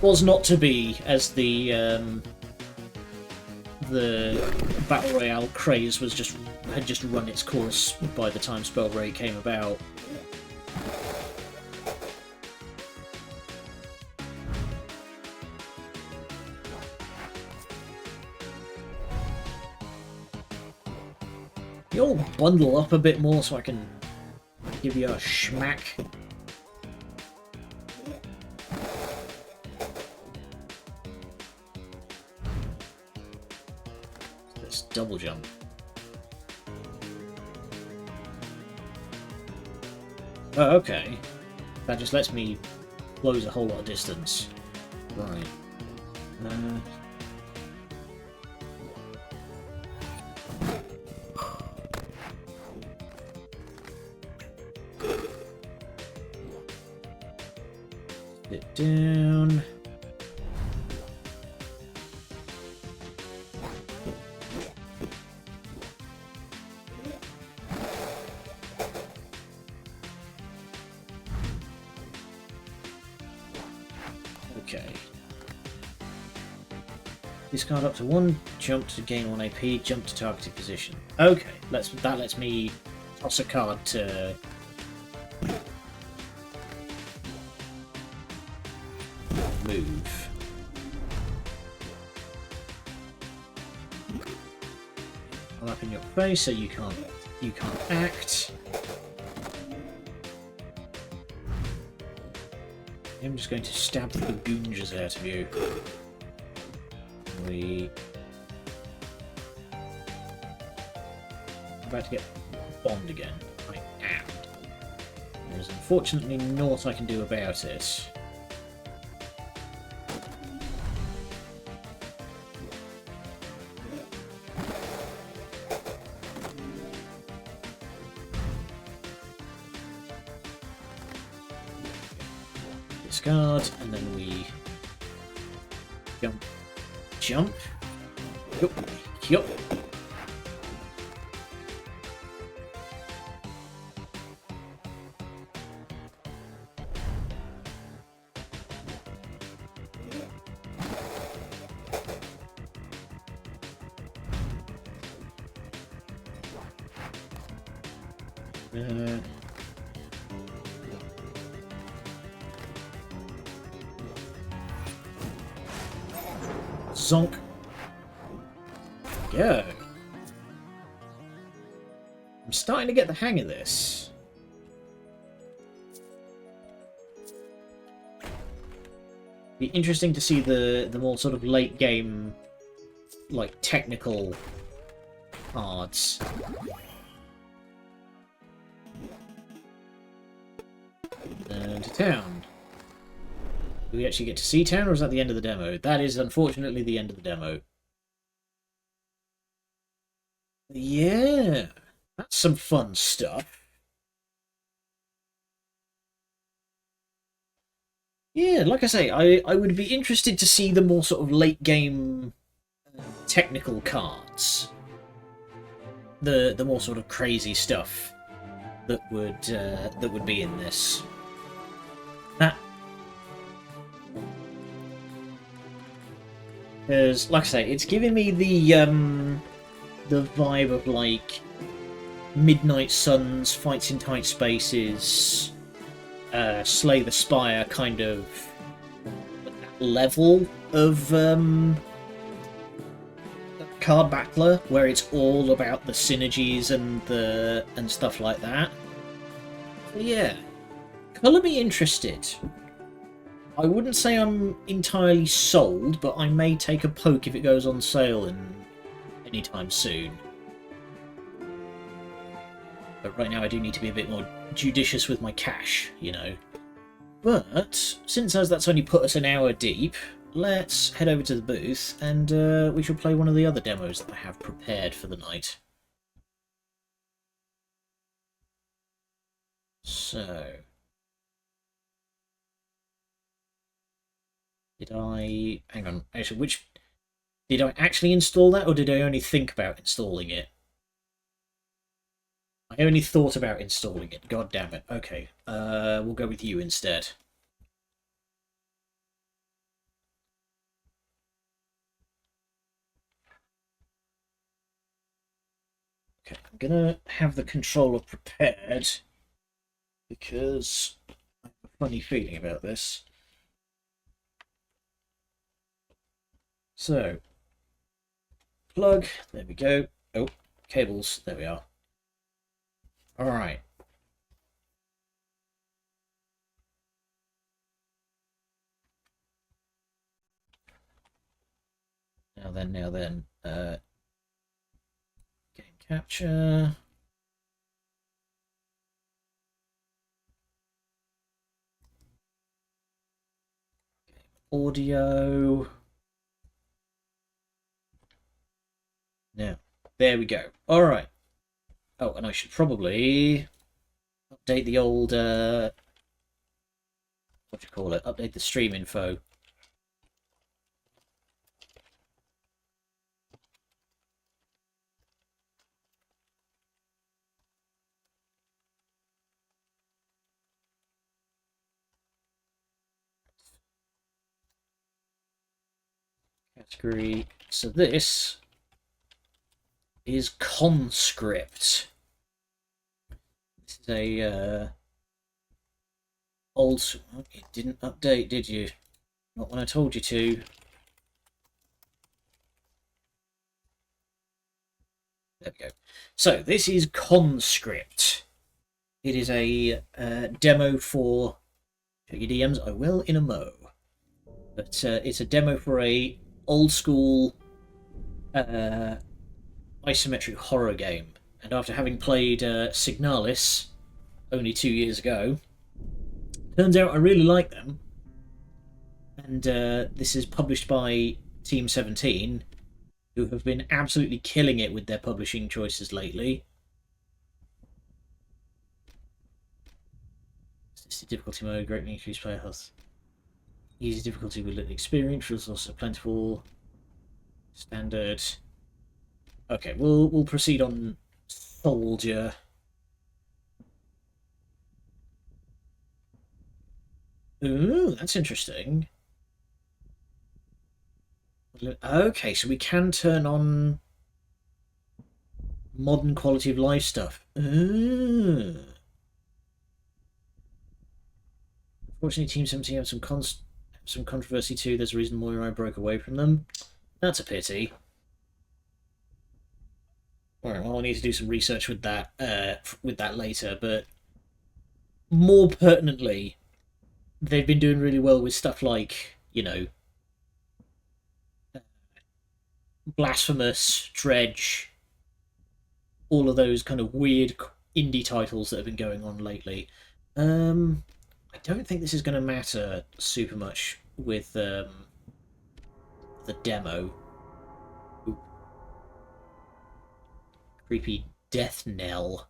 was not to be, as the Battle Royale craze had just run its course by the time Spellbreak came about. You'll bundle up a bit more so I can give you a schmack. Let's double jump. Oh, okay. That just lets me close a whole lot of distance. Right. It down. Okay. Discard up to 1, jump to gain 1 AP, jump to targeted position. Okay, that lets me toss a card to move. I'll up in your face so you can't act. I'm just going to stab the goonjas out of you. I'm about to get bombed again. I am. There's unfortunately naught I can do about it. Discard, and then we jump. Yup. Zonk. Go. I'm starting to get the hang of this. Be interesting to see the more sort of late game, like technical cards. And to town. Do we actually get to see town, or is that the end of the demo? That is unfortunately the end of the demo. Yeah, that's some fun stuff. Yeah, like I say, I would be interested to see the more sort of late game technical cards. The more sort of crazy stuff that would be in this. That, because, like I say, it's giving me the vibe of like Midnight Suns, fights in tight spaces, Slay the Spire kind of level of card battler where it's all about the synergies and stuff like that. So yeah, colour me interested. I wouldn't say I'm entirely sold, but I may take a poke if it goes on sale anytime soon. But right now I do need to be a bit more judicious with my cash, you know. But since that's only put us an hour deep, let's head over to the booth and we shall play one of the other demos that I have prepared for the night. So... Did I... Hang on. Actually, which... Did I actually install that, or did I only think about installing it? I only thought about installing it. God damn it. Okay. We'll go with you instead. Okay, I'm gonna have the controller prepared because I have a funny feeling about this. So, plug, there we go. Oh, cables, there we are. Alright. Now then. Game capture. Audio. Now, there we go. Alright. Oh, and I should probably update the old, what do you call it? Update the stream info. Category. So this is CONSCRIPT. This is a old... It didn't update, did you? Not when I told you to. There we go. So this is CONSCRIPT. It is a demo for... Check your DMs. I will in a mo. But it's a demo for a old school isometric horror game. And after having played Signalis only 2 years ago, turns out I really like them. And this is published by Team 17, who have been absolutely killing it with their publishing choices lately. This is difficulty mode, greatly increased player health. Easy difficulty with little experience, was also plentiful. Standard. Okay, we'll proceed on Soldier. Ooh, that's interesting. Okay, so we can turn on modern quality of life stuff. Ooh. Unfortunately, Team 17 have some controversy too. There's a reason Moira broke away from them. That's a pity. Alright, well, I need to do some research with that later, but more pertinently, they've been doing really well with stuff like, you know, Blasphemous, Dredge, all of those kind of weird indie titles that have been going on lately. I don't think this is going to matter super much with the demo. Ooh. Creepy death knell.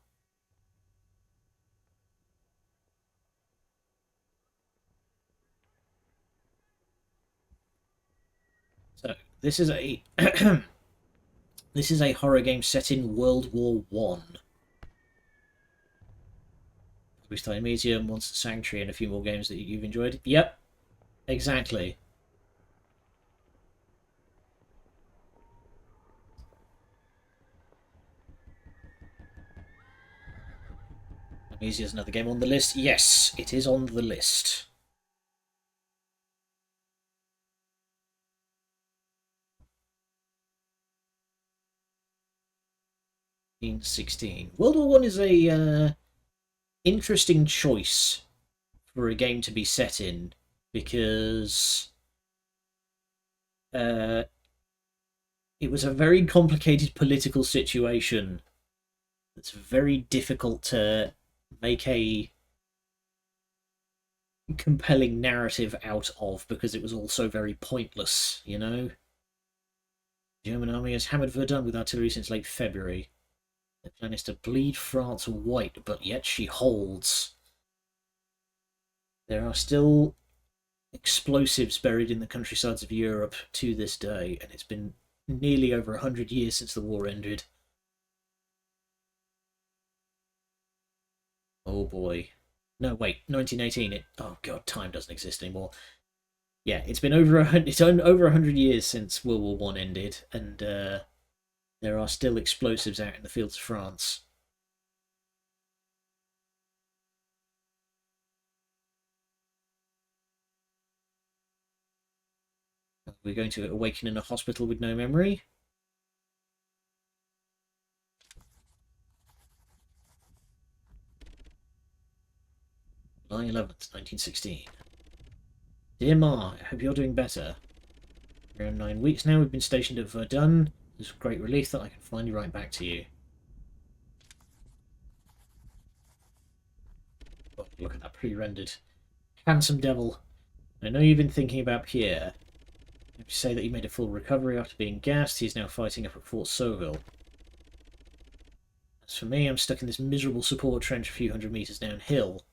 So this is a this is a horror game set in World War One. We started Museum, Monster Sanctuary, and a few more games that you've enjoyed. Yep, exactly. Amnesia is another game on the list. Yes, it is on the list. 1916. World War One is a interesting choice for a game to be set in because uh, it was a very complicated political situation that's very difficult to make a compelling narrative out of because it was also very pointless, you know? The German army has hammered Verdun with artillery since late February. The plan is to bleed France white, but yet she holds. There are still explosives buried in the countrysides of Europe to this day, and it's been nearly over 100 years since the war ended. Oh boy. No, wait, 1918. Oh god, time doesn't exist anymore. Yeah, it's been over 100 years since World War One ended, and there are still explosives out in the fields of France. We're going to awaken in a hospital with no memory. July 11th, 1916. Dear Ma, I hope you're doing better. Around 9 weeks now we've been stationed at Verdun. It's a great relief that I can finally write back to you. Oh, look at that pre-rendered. Handsome devil. I know you've been thinking about Pierre. You say that he made a full recovery after being gassed. He's now fighting up at Fort Sauville. As for me, I'm stuck in this miserable support trench a few hundred metres downhill.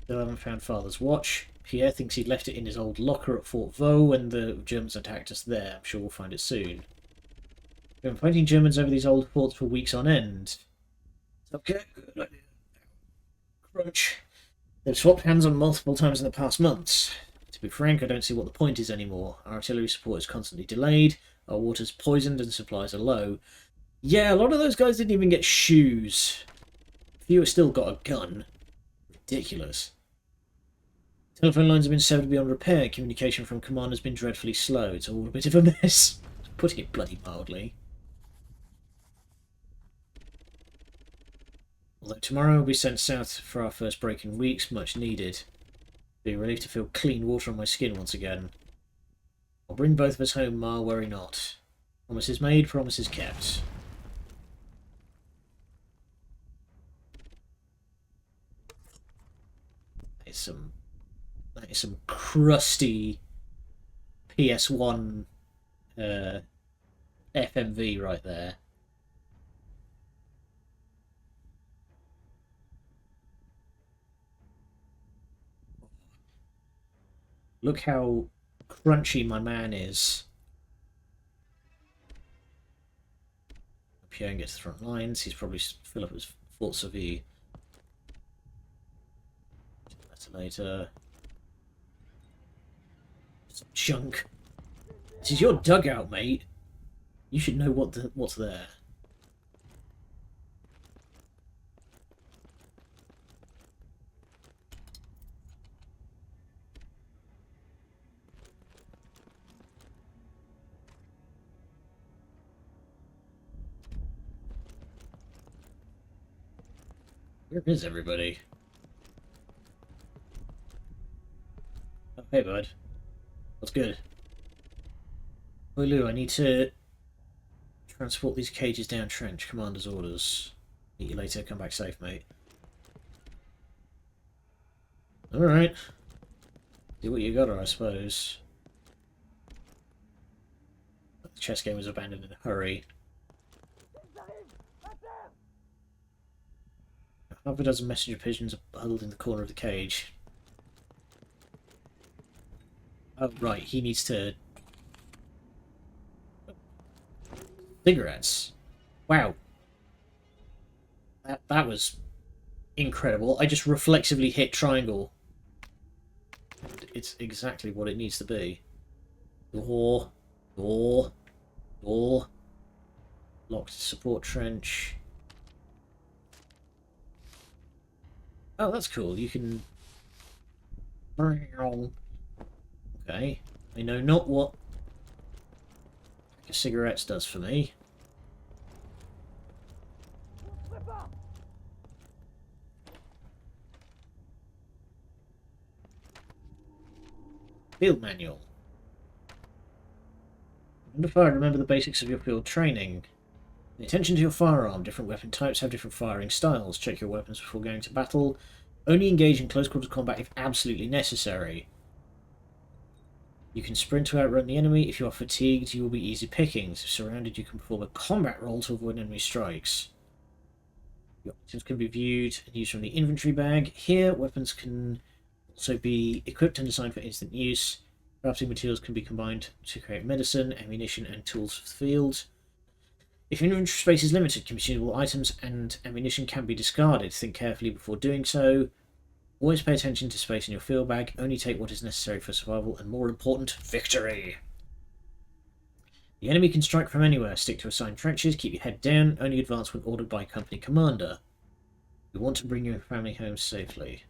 Still haven't found Father's watch. Pierre thinks he'd left it in his old locker at Fort Vaux when the Germans attacked us there. I'm sure we'll find it soon. We've been fighting Germans over these old forts for weeks on end. Okay, good idea. Crunch. They've swapped hands on multiple times in the past months. To be frank, I don't see what the point is anymore. Our artillery support is constantly delayed, our water's poisoned, and supplies are low. Yeah, a lot of those guys didn't even get shoes. A few have still got a gun. Ridiculous. Telephone lines have been severed beyond repair. Communication from command has been dreadfully slow. It's all a bit of a mess. Putting it bloody mildly. Although tomorrow we'll be sent south for our first break in weeks, much needed. Be a relief to feel clean water on my skin once again. I'll bring both of us home, Ma, worry not. Promises made, promises kept. That is some crusty PS1 FMV right there. Look how crunchy my man is. Pierre gets to the front lines. He's probably fill up his Fort Sauville. Later. Some junk. This is your dugout, mate. You should know what's there. Where is everybody? Oh, hey, bud. What's good? Oi, Lou, I need to transport these cages down trench. Commander's orders. Meet you later. Come back safe, mate. Alright. Do what you gotta, I suppose. The chess game was abandoned in a hurry. Half a dozen messenger pigeons are huddled in the corner of the cage. Oh, right, he needs to... Cigarettes. Wow. That was incredible. I just reflexively hit triangle. And it's exactly what it needs to be. Door. Door. Door. Locked support trench. Oh, that's cool. You can... Okay. I know not what Cigarettes does for me. Field manual. I wonder if I remember the basics of your field training. Pay attention to your firearm. Different weapon types have different firing styles. Check your weapons before going to battle. Only engage in close quarters combat if absolutely necessary. You can sprint to outrun the enemy. If you are fatigued, you will be easy pickings. If surrounded, you can perform a combat roll to avoid enemy strikes. Your items can be viewed and used from the inventory bag. Here, weapons can also be equipped and designed for instant use. Crafting materials can be combined to create medicine, ammunition, and tools for the field. If your inventory space is limited, consumable items and ammunition can be discarded. Think carefully before doing so. Always pay attention to space in your field bag. Only take what is necessary for survival and, more important, victory. The enemy can strike from anywhere. Stick to assigned trenches. Keep your head down. Only advance when ordered by company commander. You want to bring your family home safely.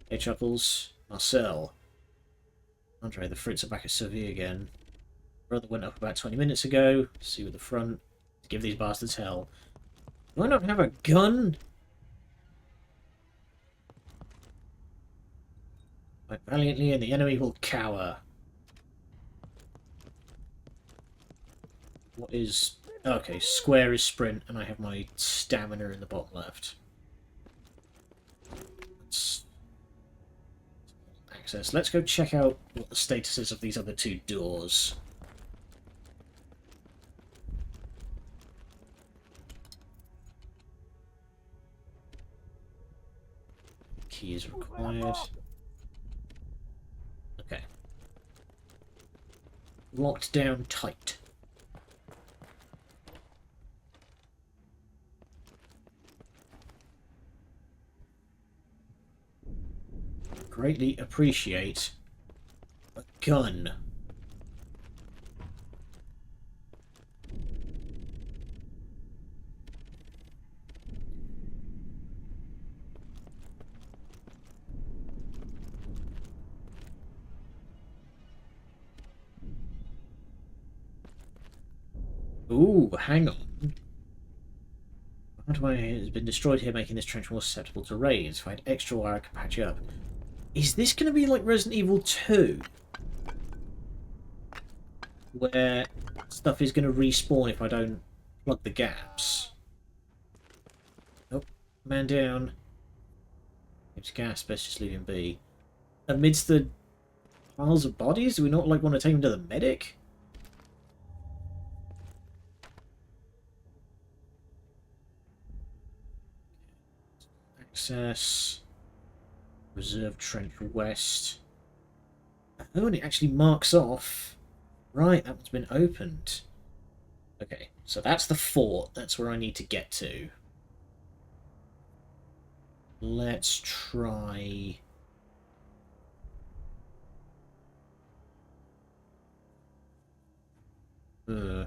Hey, Chuckles. Marcel. Andre, the Fritz are back at Seville again. Brother went up about 20 minutes ago. See you at the front. Give these bastards hell. Do I not have a gun? Fight valiantly and the enemy will cower. What is... Okay, square is sprint and I have my stamina in the bottom left. Let's... Access. Let's go check out what the status is of these other two doors. Key is required. Okay. Locked down tight. Greatly appreciate a gun. Ooh, hang on. Hardware has been destroyed here, making this trench more susceptible to raids. If I had extra wire, I could patch you up. Is this going to be like Resident Evil 2? Where stuff is going to respawn if I don't plug the gaps? Nope. Man down. It's gas, best just leave him be. Amidst the piles of bodies, do we not like want to take him to the medic? Access. Reserve Trench West. Oh, and it actually marks off. Right, that one's been opened. Okay, so that's the fort. That's where I need to get to. Let's try... Uh.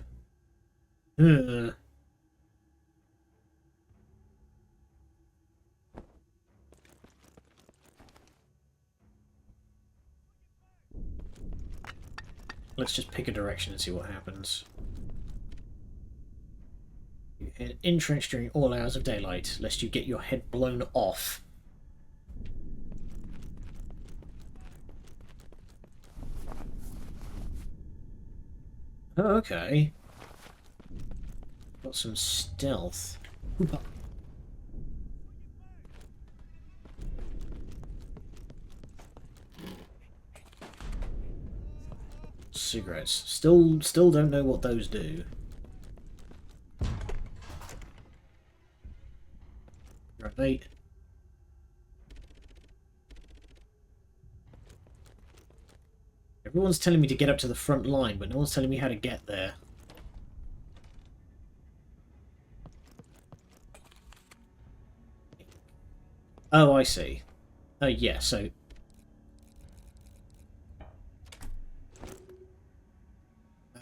Let's just pick a direction and see what happens. You head entrenched during all hours of daylight, lest you get your head blown off. Oh, okay. Got some stealth. Hoopa. Cigarettes. Still don't know what those do. Right. Everyone's telling me to get up to the front line, but no one's telling me how to get there. Oh, I see. Oh, yeah, so...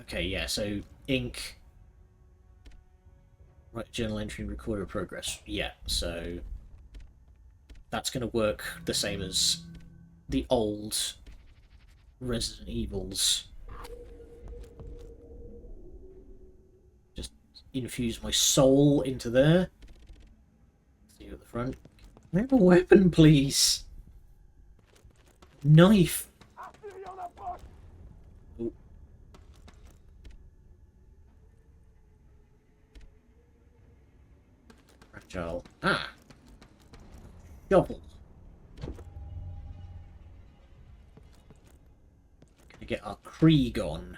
Okay, yeah, so ink... Right, journal entry and recorder progress. Yeah, so... That's going to work the same as the old Resident Evils. Just infuse my soul into there. See you at the front. Can I have a weapon, please? Knife. Oh. Fragile. Ah. Shovel. Gonna get our Krieg on.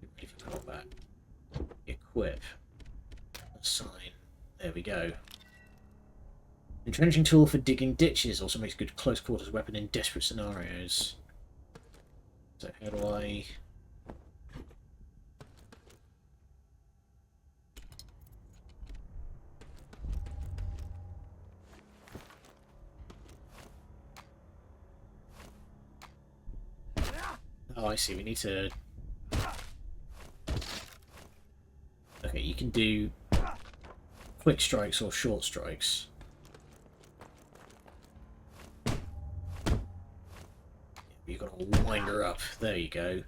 Get ready for combat. Equip. Assign. There we go. Entrenching tool for digging ditches also makes a good close quarters weapon in desperate scenarios. So how do I... Oh, I see. We need to... Okay, you can do quick strikes or short strikes. You've got to wind her up. There you go.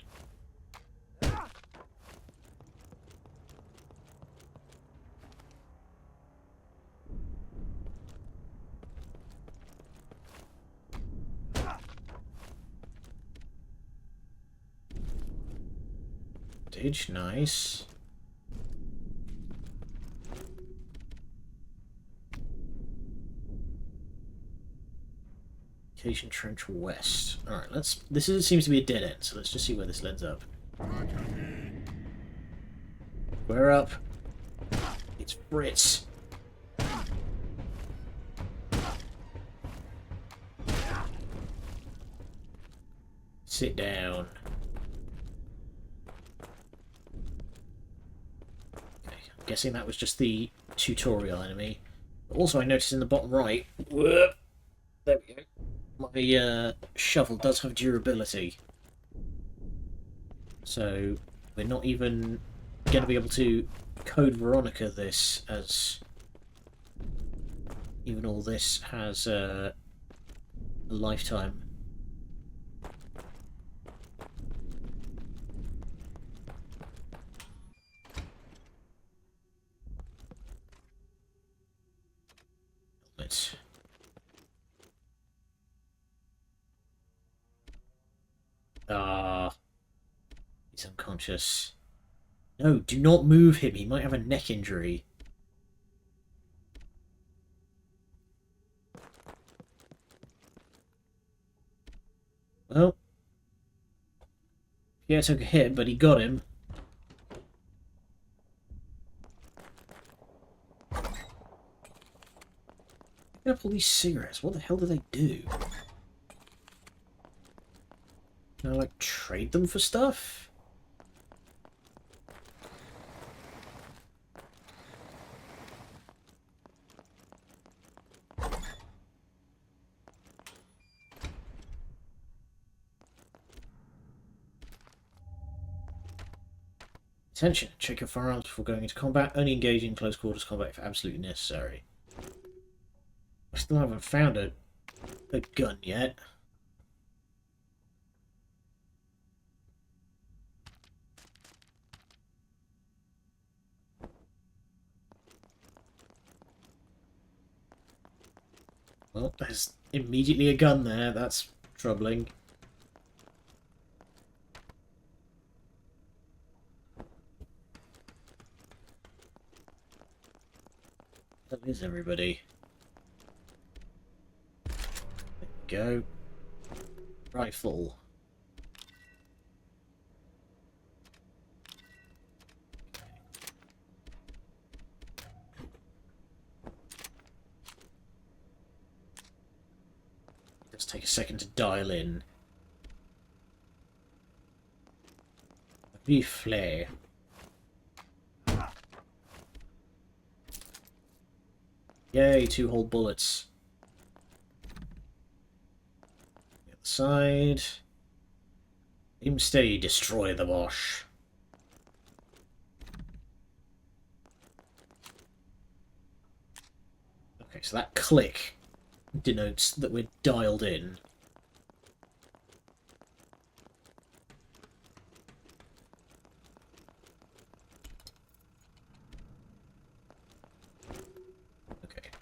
Nice. Occasion Trench West. Alright, let's... This seems to be a dead end, so let's just see where this ends up. Square up. It's Brits. Sit down. Okay, I'm guessing that was just the tutorial enemy. But also, I noticed in the bottom right... Whoop, there we go. My shovel does have durability. So we're not even going to be able to Code Veronica this, as even all this has a lifetime. Helmet. He's unconscious. No, do not move him. He might have a neck injury. Well, yeah, took a hit, but he got him. Pick up all these cigarettes. What the hell do they do? Can I, like, trade them for stuff? Attention, check your firearms before going into combat. Only engage in close quarters combat if absolutely necessary. I still haven't found a gun yet. Well, there's immediately a gun there. That's troubling. That is everybody. There we go. Rifle. Let's take a second to dial in. Reflay. Yay, 2 whole bullets. The other side. Aim steady, destroy the Bosch. Okay, so that click denotes that we're dialed in.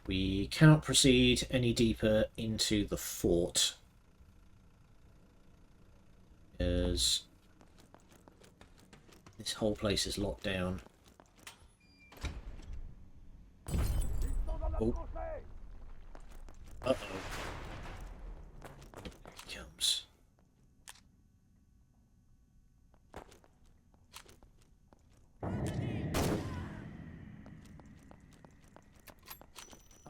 We cannot proceed any deeper into the fort. Because this whole place is locked down. Oh. Uh-oh. Here he comes.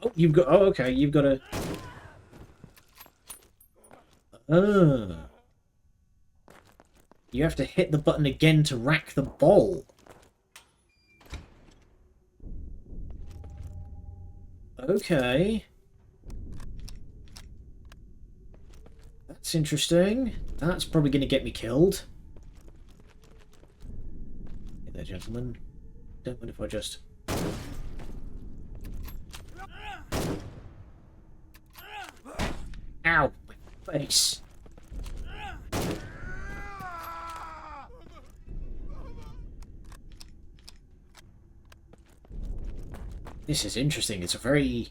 Oh, you've got... Oh, okay, you've got a... Ah. You have to hit the button again to rack the ball. Okay. That's interesting. That's probably going to get me killed. Hey there, gentlemen. Don't mind if I just... Ow! My face! This is interesting. It's a very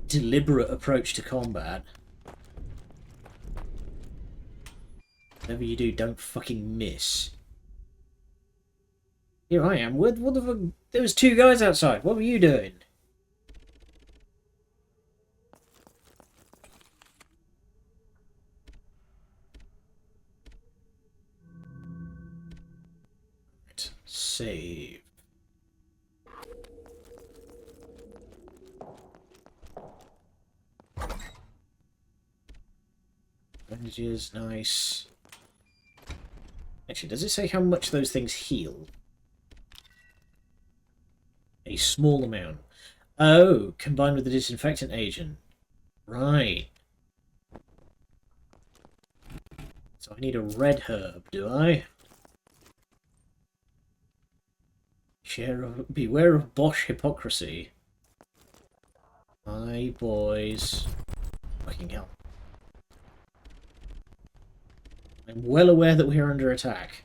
deliberate approach to combat. Whatever you do, don't fucking miss. Here I am. What the fuck? There was two guys outside. What were you doing? Right. Save. Bandages, nice. Actually, does it say how much those things heal? A small amount. Oh, combined with the disinfectant agent. Right. So I need a red herb, do I? Beware of Bosch hypocrisy. Aye, boys. Fucking hell. I'm well aware that we are under attack.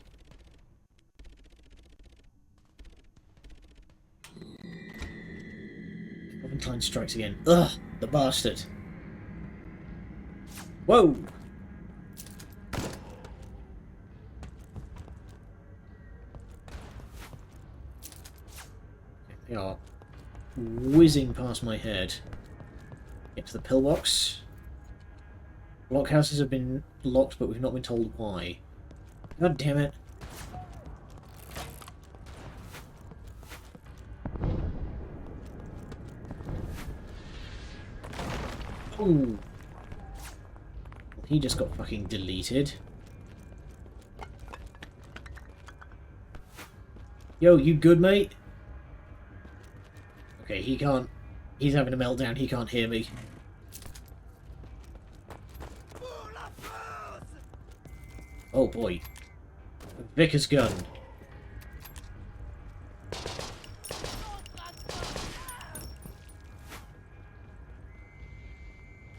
Clementine strikes again. Ugh, the bastard. Whoa! They are whizzing past my head. Get to the pillbox. Blockhouses have been locked, but we've not been told why. God damn it. Ooh. He just got fucking deleted. Yo, you good, mate? Okay, he can't... He's having a meltdown, he can't hear me. Oh boy. Vickers gun.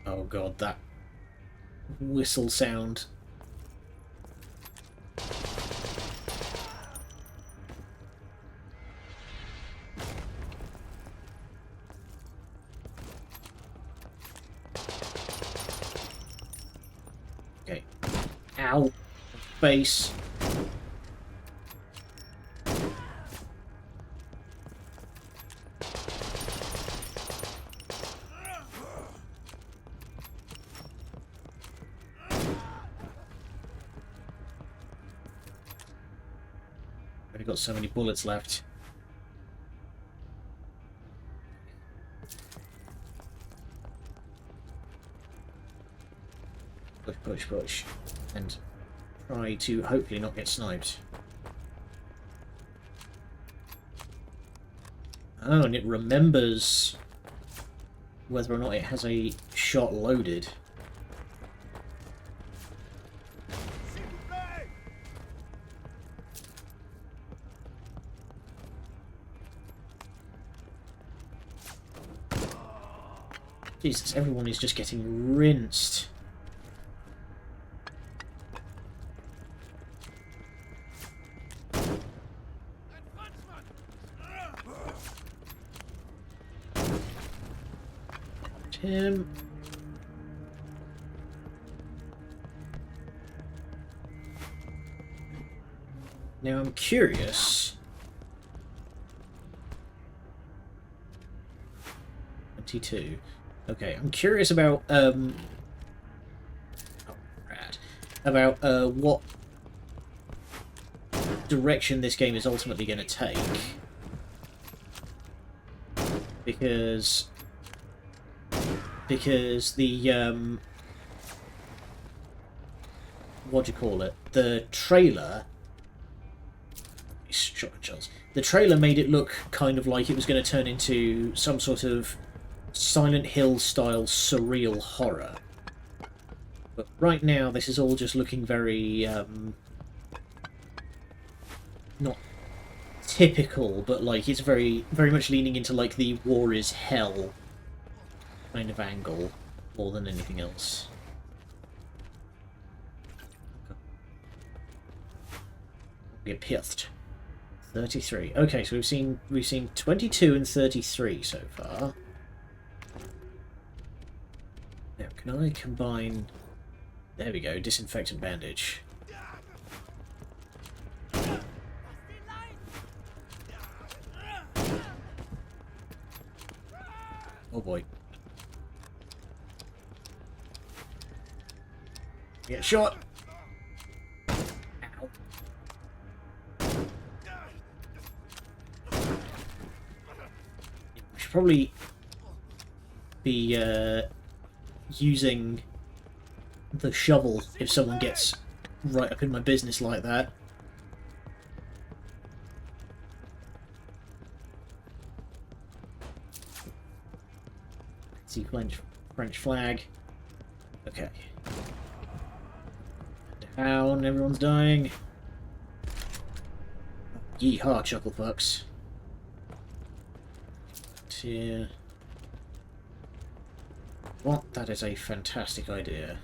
Oh god, that whistle sound. Okay. Ow. Face. Only got so many bullets left. Push, push, push. And try to hopefully not get sniped. Oh, and it remembers whether or not it has a shot loaded. Jesus, everyone is just getting rinsed. him. Now I'm curious. 22. Okay, I'm curious about what direction this game is ultimately going to take, because the what do you call it? The trailer. The trailer made it look kind of like it was going to turn into some sort of Silent Hill style surreal horror. But right now, this is all just looking very, not typical, but like it's very much leaning into like the war is hell kind of angle more than anything else. Get pissed. 33. Okay, so we've seen 22 and 33 so far. Now, can I combine? There we go, disinfectant bandage. Oh boy. Get shot. Ow. I should probably be using the shovel if someone gets right up in my business like that. See French flag. Okay. Down, everyone's dying. Yeehaw, chuckle fucks. Here. What? That is a fantastic idea.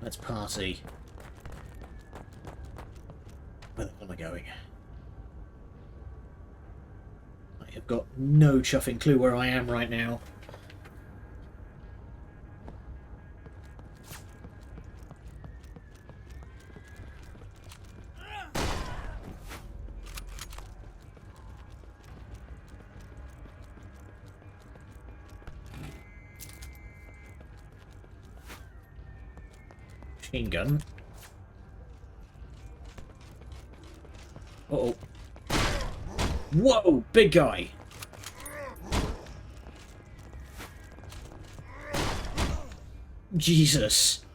Let's party. Where the hell am I going? I have got no chuffing clue where I am right now. Machine gun. Uh-oh. Whoa! Big guy! Jesus.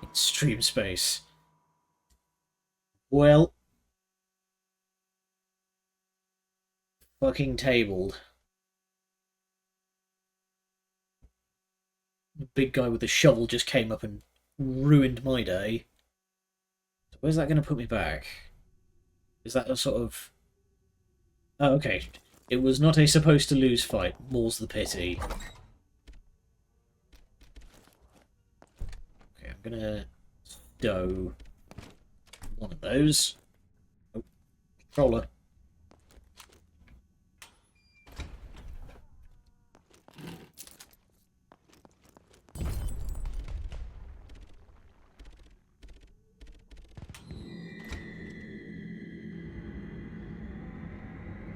Extreme space. Well. Fucking tabled. The big guy with the shovel just came up and ruined my day. So where's that going to put me back? Is that a sort of... Oh, okay. It was not a supposed to lose fight. More's the pity. Okay, I'm going to stow one of those. Oh, controller.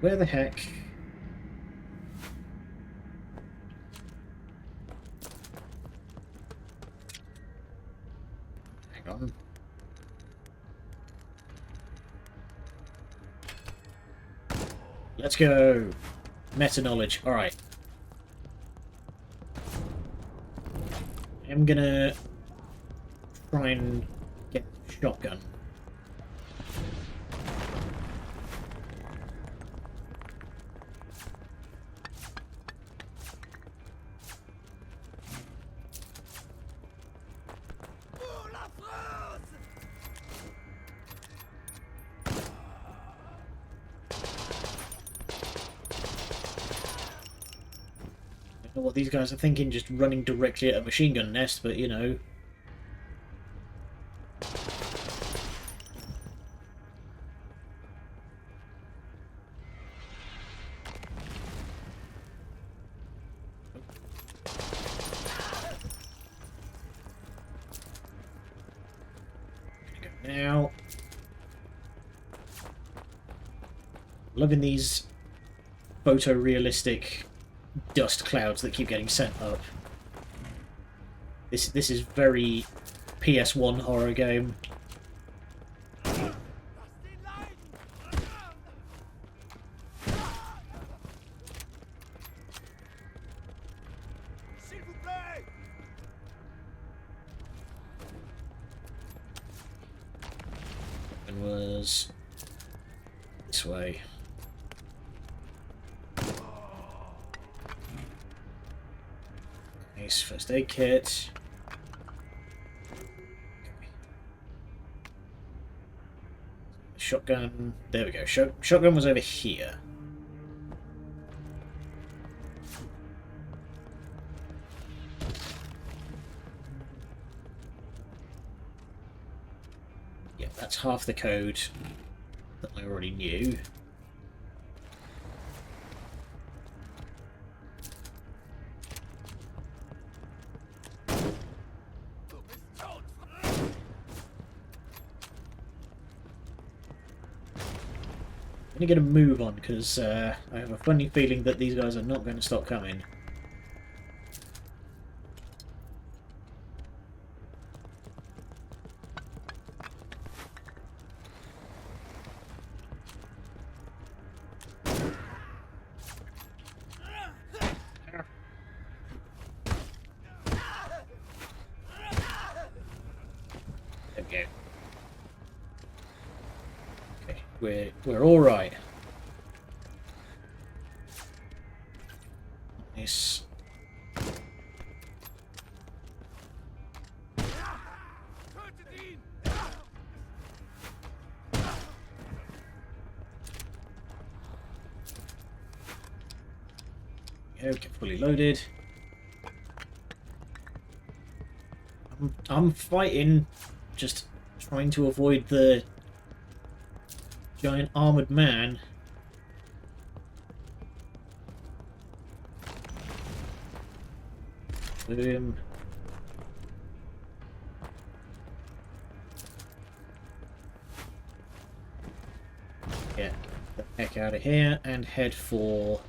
Where the heck? Hang on. Let's go. Meta knowledge. All right. I'm gonna try and get the shotgun. I don't know what these guys are thinking, just running directly at a machine gun nest, but you know. now. Loving these photorealistic dust clouds that keep getting sent up. This is very PS1 horror game. And was this way. Nice first aid kit. Shotgun. There we go. Shotgun was over here. Yeah, that's half the code that I already knew. I'm gonna get a move on because I have a funny feeling that these guys are not going to stop coming. There we go. Okay, we're all right. Nice. Okay, fully loaded. I'm fighting, just trying to avoid the giant armored man. Boom. Get the heck out of here and head for...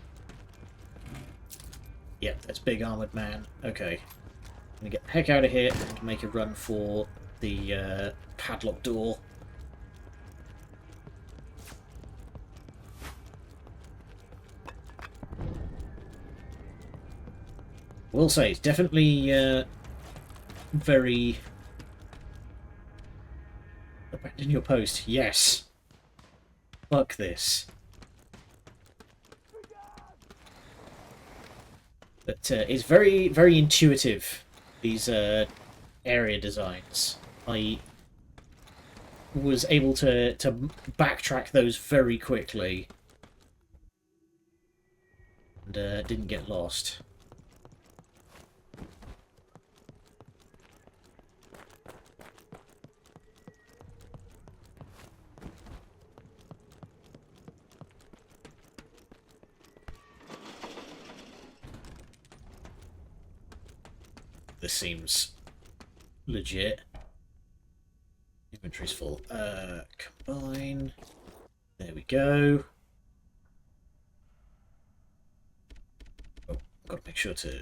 Yep, that's big armored man. Okay. I'm gonna get the heck out of here and make a run for the padlock door. Will say, it's definitely very... Abandon your post. Yes. Fuck this. But it's very, very intuitive, these area designs. I was able to backtrack those very quickly and didn't get lost. This seems legit. Inventory's full. Combine. There we go. Oh, I've got to make sure to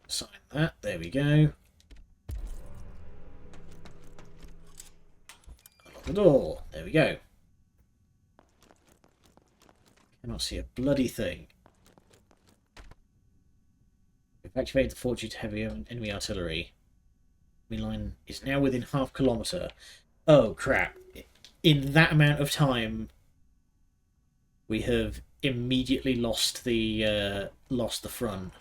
assign that. There we go. Unlock the door. There we go. Cannot see a bloody thing. We've activated the fortitude heavy enemy artillery. Enemy line is now within half kilometre. Oh crap. In that amount of time we have immediately lost the front.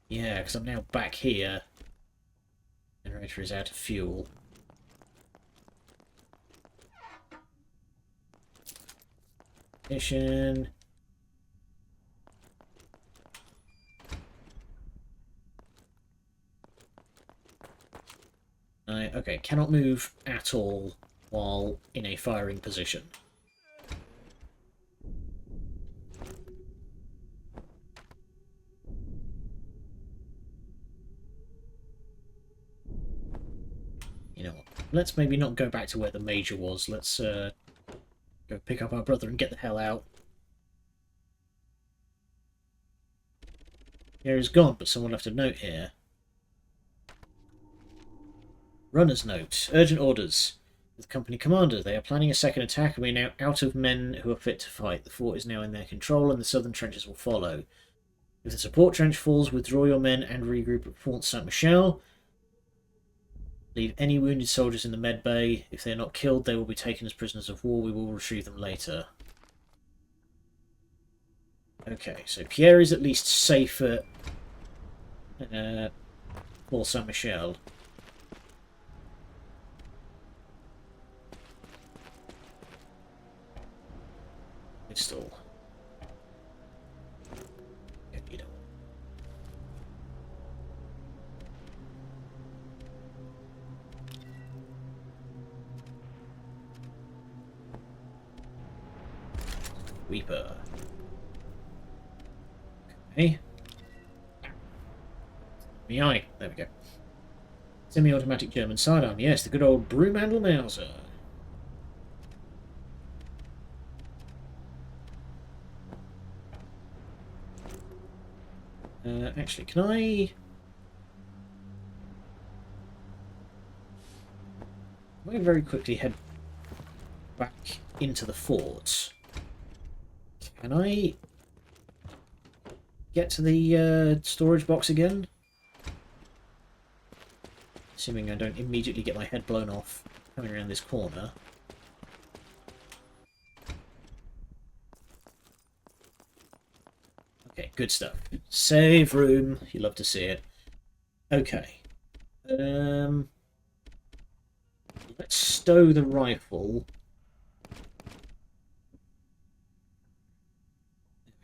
Yeah, because I'm now back here. Generator is out of fuel. Mission. Okay, cannot move at all while in a firing position. You know what? Let's maybe not go back to where the Major was. Let's go pick up our brother and get the hell out. Here he's gone, but someone left a note here. Runner's note. Urgent orders. The company commander. They are planning a second attack and we are now out of men who are fit to fight. The fort is now in their control and the southern trenches will follow. If the support trench falls, withdraw your men and regroup at Fort Saint-Michel. Leave any wounded soldiers in the med bay. If they are not killed, they will be taken as prisoners of war. We will retrieve them later. Okay, so Pierre is at least safe at Fort Saint-Michel. Pistol. Reaper. Okay. Me. There we go. Semi-automatic German sidearm. Yes, the good old Broomhandle Mauser. Actually, can I very quickly head back into the fort? Can I get to the storage box again? Assuming I don't immediately get my head blown off coming around this corner. Okay, good stuff. Save room. You love to see it. Okay. Let's stow the rifle.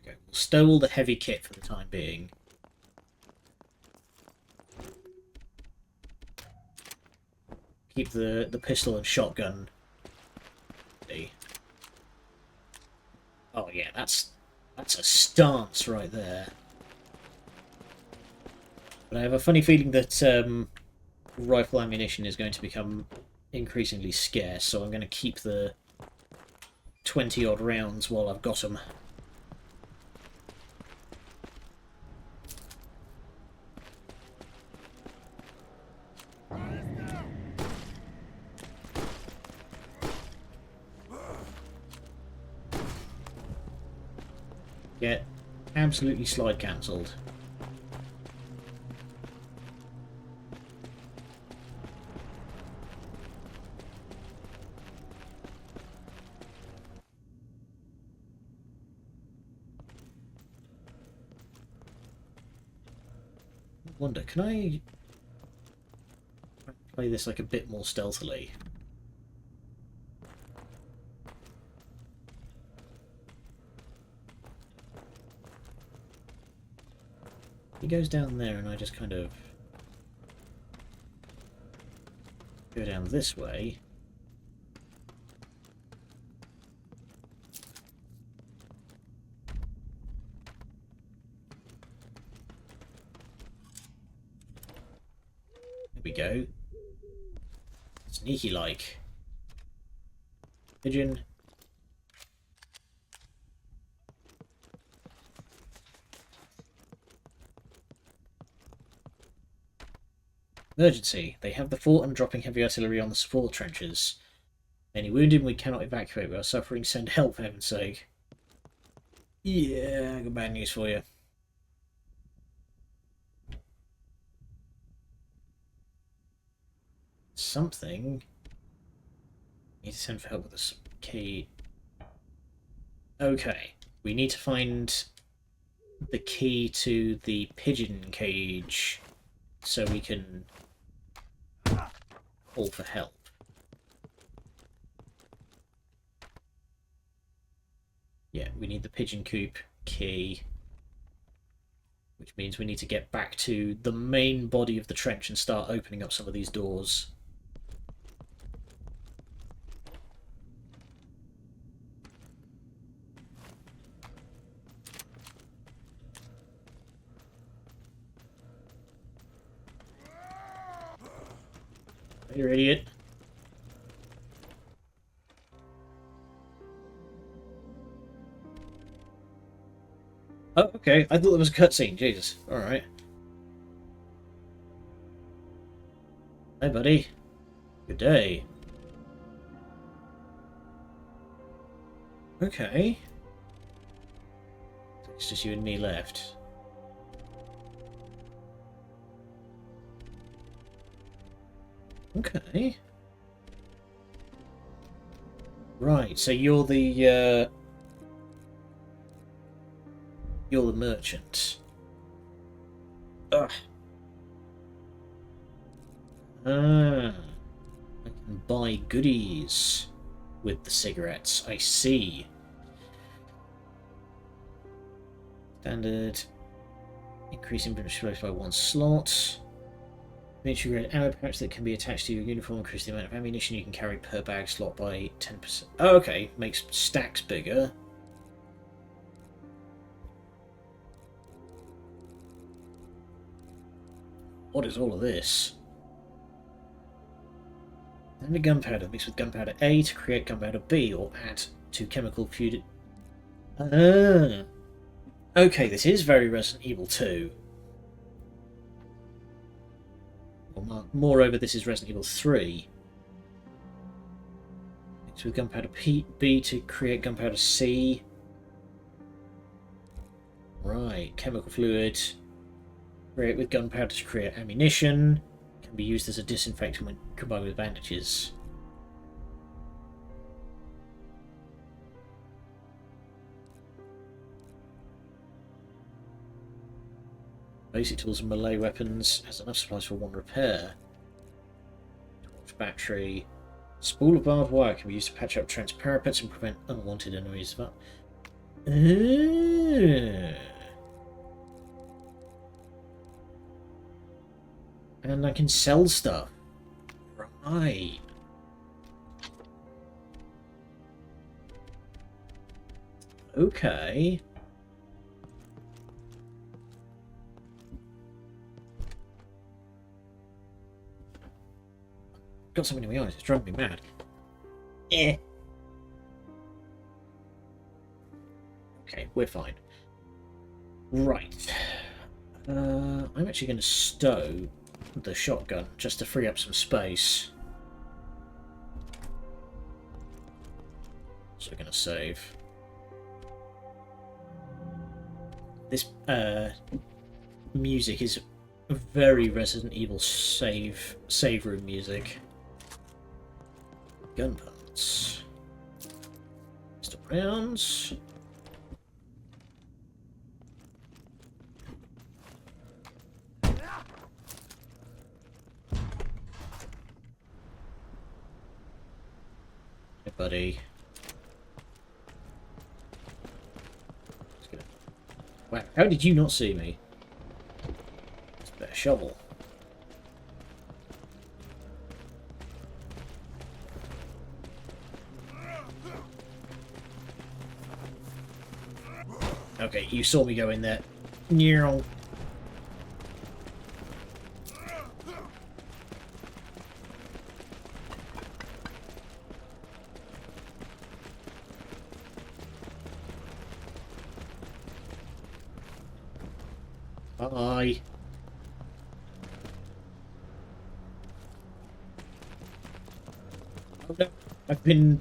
There we go. We'll stow all the heavy kit for the time being. Keep the pistol and shotgun. Oh yeah, that's a stance right there. But I have a funny feeling that rifle ammunition is going to become increasingly scarce, so I'm going to keep the 20-odd rounds while I've got them. Get absolutely slide cancelled. I wonder, can I play this like a bit more stealthily? He goes down there and I just kind of go down this way. There we go. Sneaky like. Pigeon. Emergency. They have the fort and dropping heavy artillery on the support trenches. Any wounded we cannot evacuate. We are suffering. Send help, for heaven's sake. Yeah, I got bad news for you. Something. Need to send for help with this key. Okay. We need to find the key to the pigeon cage so we can call for help. Yeah, we need the pigeon coop key, which means we need to get back to the main body of the trench and start opening up some of these doors. You idiot. Oh, okay. I thought there was a cutscene. Jesus. Alright. Hi, buddy. Good day. Okay. It's just you and me left. Okay. Right, so you're the merchant. Ugh. Ah. I can buy goodies with the cigarettes. I see. Standard. Increasing inventory space by 1 slot. Inventory grade ammo pouch that can be attached to your uniform. Increase the amount of ammunition you can carry per bag slot by 10%. Oh, okay. Makes stacks bigger. What is all of this? And the gunpowder mixed with gunpowder A to create gunpowder B, or add to chemical fused. Ah. Okay, this is very Resident Evil 2. Moreover, this is Resident Evil 3. Mixed with gunpowder B to create gunpowder C. Right, chemical fluid. Create with gunpowder to create ammunition. Can be used as a disinfectant when combined with bandages. Basic tools and melee weapons. Has enough supplies for 1 repair. Torch battery. Spool of barbed wire can be used to patch up trench parapets and prevent unwanted enemies. And I can sell stuff. Right. Okay. Got something in my eyes. It's driving me mad. Eh. Okay, we're fine. Right. I'm actually going to stow the shotgun just to free up some space. So we're going to save. This music is very Resident Evil save room music. Gun parts. Pistol rounds. Hey, buddy. Wow, how did you not see me? It's a better shovel. Okay, you saw me go in there. Neural. Bye. Oh no, I've been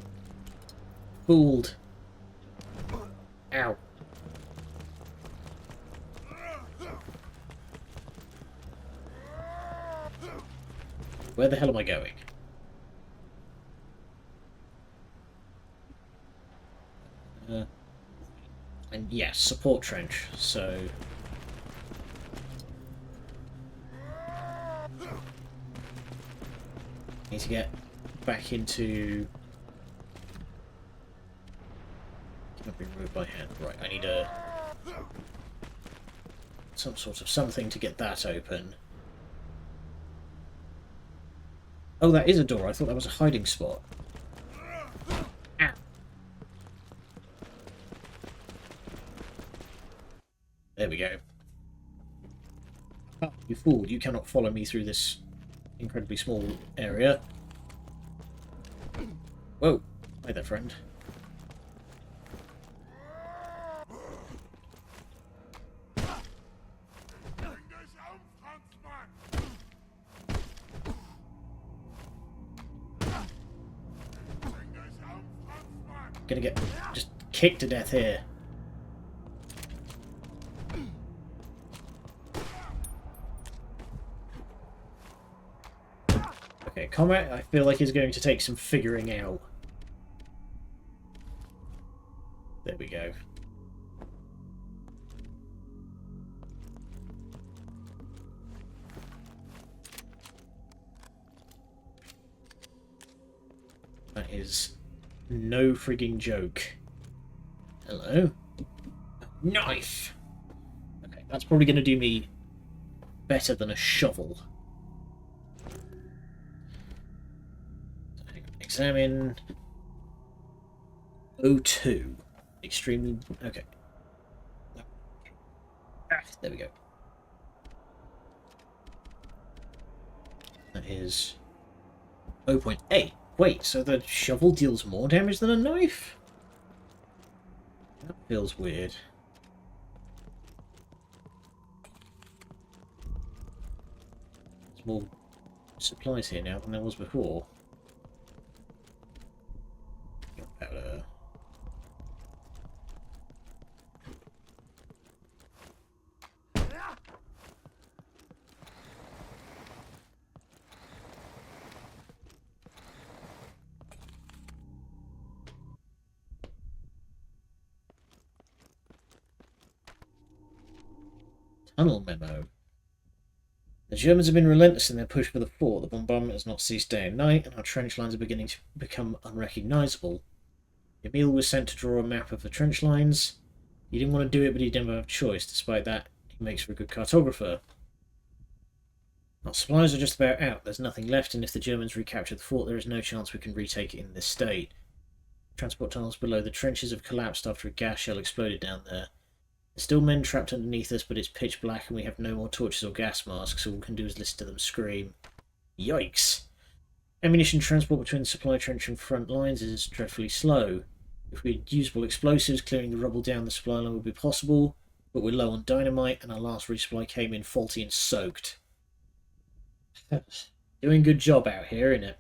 fooled. Ow. Where the hell am I going? And yes, support trench, so... Need to get back into... Cannot be removed by hand. Right, I need a... some sort of something to get that open. Oh, that is a door. I thought that was a hiding spot. Ow. There we go. Oh, you fool. You cannot follow me through this incredibly small area. Whoa. Hi there, friend. Gonna get just kicked to death here. Okay, combat I feel like is going to take some figuring out. There we go. That is no frigging joke. Hello? Knife! Okay, that's probably going to do me better than a shovel. Examine... O2. Extremely... okay. Ah, there we go. That is... 0.8. Wait, so the shovel deals more damage than a knife? That feels weird. There's more supplies here now than there was before. Gunpowder. Tunnel memo. The Germans have been relentless in their push for the fort. The bombardment has not ceased day and night, and our trench lines are beginning to become unrecognisable. Emil was sent to draw a map of the trench lines. He didn't want to do it, but he didn't have a choice. Despite that, he makes for a good cartographer. Our supplies are just about out. There's nothing left, and if the Germans recapture the fort, there is no chance we can retake it in this state. Transport tunnels below the trenches have collapsed after a gas shell exploded down there. There's still men trapped underneath us, but it's pitch black and we have no more torches or gas masks, so all we can do is listen to them scream. Yikes! Ammunition transport between the supply trench and front lines is dreadfully slow. If we had usable explosives, clearing the rubble down the supply line would be possible, but we're low on dynamite and our last resupply came in faulty and soaked. Doing a good job out here, innit?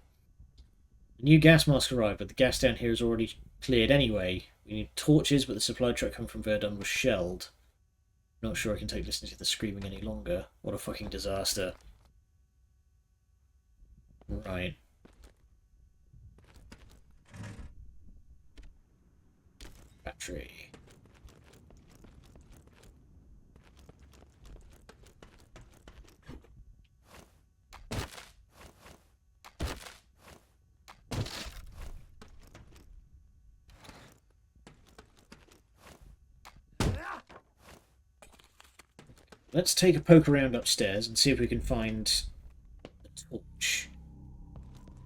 The new gas mask arrived, but the gas down here is already cleared anyway. We need torches, but the supply truck coming from Verdun was shelled. Not sure I can take listening to the screaming any longer. What a fucking disaster. Right. Battery. Let's take a poke around upstairs and see if we can find a torch.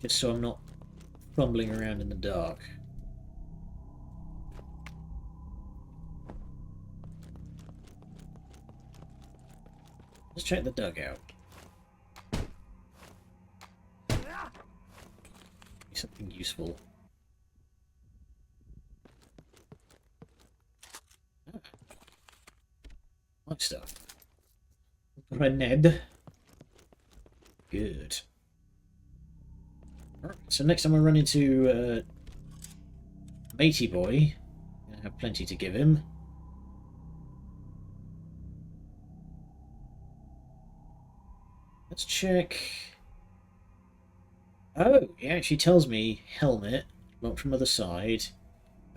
Just so I'm not fumbling around in the dark. Let's check the dugout. Something useful. Ah. Like stuff. Grenade. Good. Alright, so next time I run into Matey Boy, I have plenty to give him. Let's check. Oh, he actually tells me helmet, locked from other side.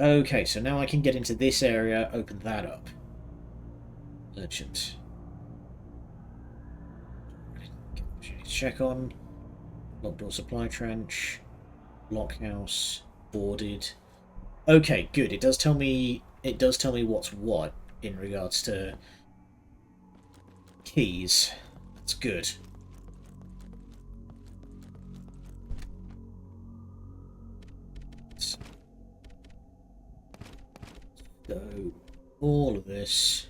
Okay, so now I can get into this area, open that up. Urgent. Check on. Locked door supply trench. Blockhouse. Boarded. Okay, good. It does tell me what's what in regards to keys. That's good. So all of this.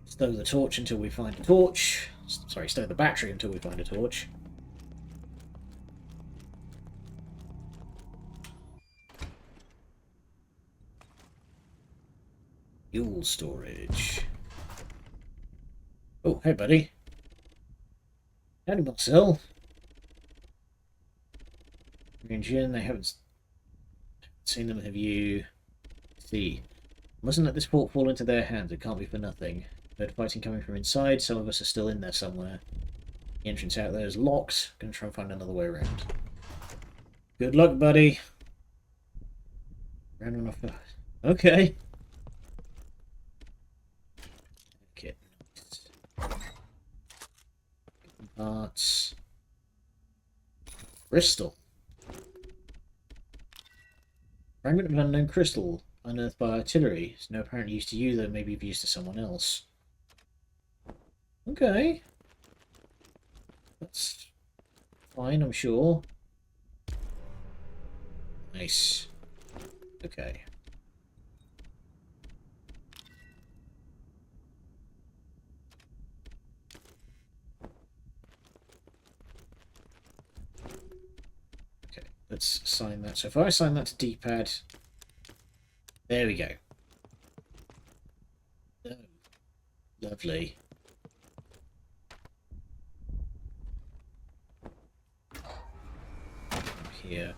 Stow the torch until we find a torch. Sorry, stow the battery until we find a torch. Fuel storage. Oh, hey, buddy. Howdy, Marcel. Engine, they haven't seen them, have you? See. Mustn't let this port fall into their hands, it can't be for nothing. Heard fighting coming from inside, some of us are still in there somewhere. The entrance out there is locked, gonna try and find another way around. Good luck, buddy. Round one off. Okay. Okay. Parts. Crystal. Fragment of an unknown crystal unearthed by artillery. It's no apparent use to you, though maybe of use to someone else. Okay. That's fine, I'm sure. Nice. Okay. Okay, let's assign that. So if I assign that to D-pad, there we go. Oh, lovely. Here.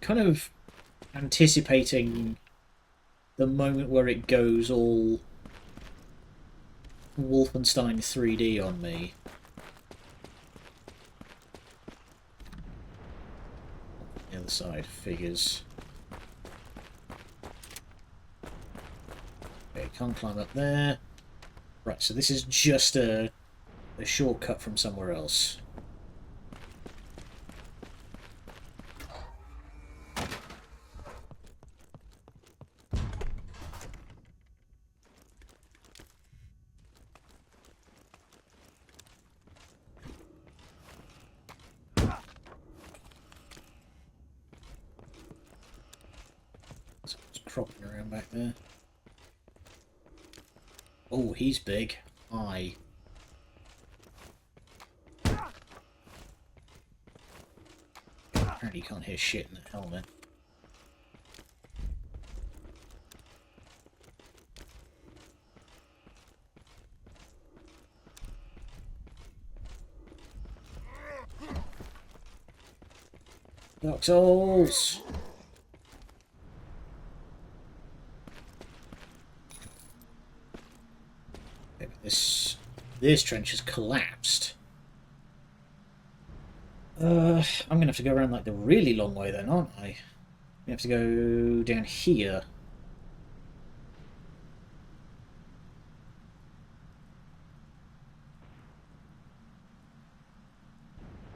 Kind of anticipating the moment where it goes all Wolfenstein 3D on me. The other side, figures. Okay, can't climb up there. Right, so this is just a shortcut from somewhere else. Cropping around back there. Oh, he's big. Aye. Apparently you can't hear shit in that helmet. Dark Souls! This trench has collapsed. I'm gonna have to go around like the really long way then, aren't I? We have to go down here.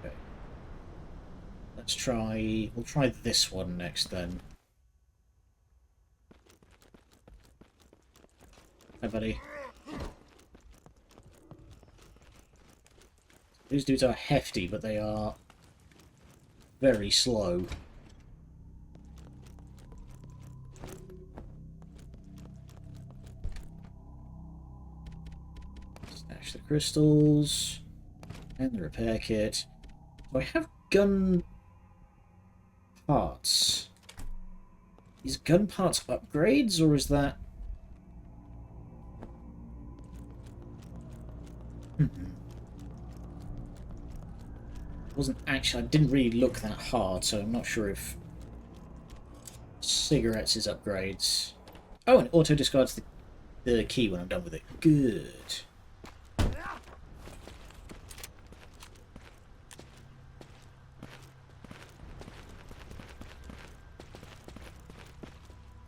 Okay. Let's try. We'll try this one next then. Hi, buddy. These dudes are hefty, but they are very slow. Stash the crystals and the repair kit. Do I have gun parts? Is gun parts upgrades, or is that... Wasn't actually, I didn't really look that hard, so I'm not sure if cigarettes is upgrades. Oh, and it auto discards the key when I'm done with it. Good.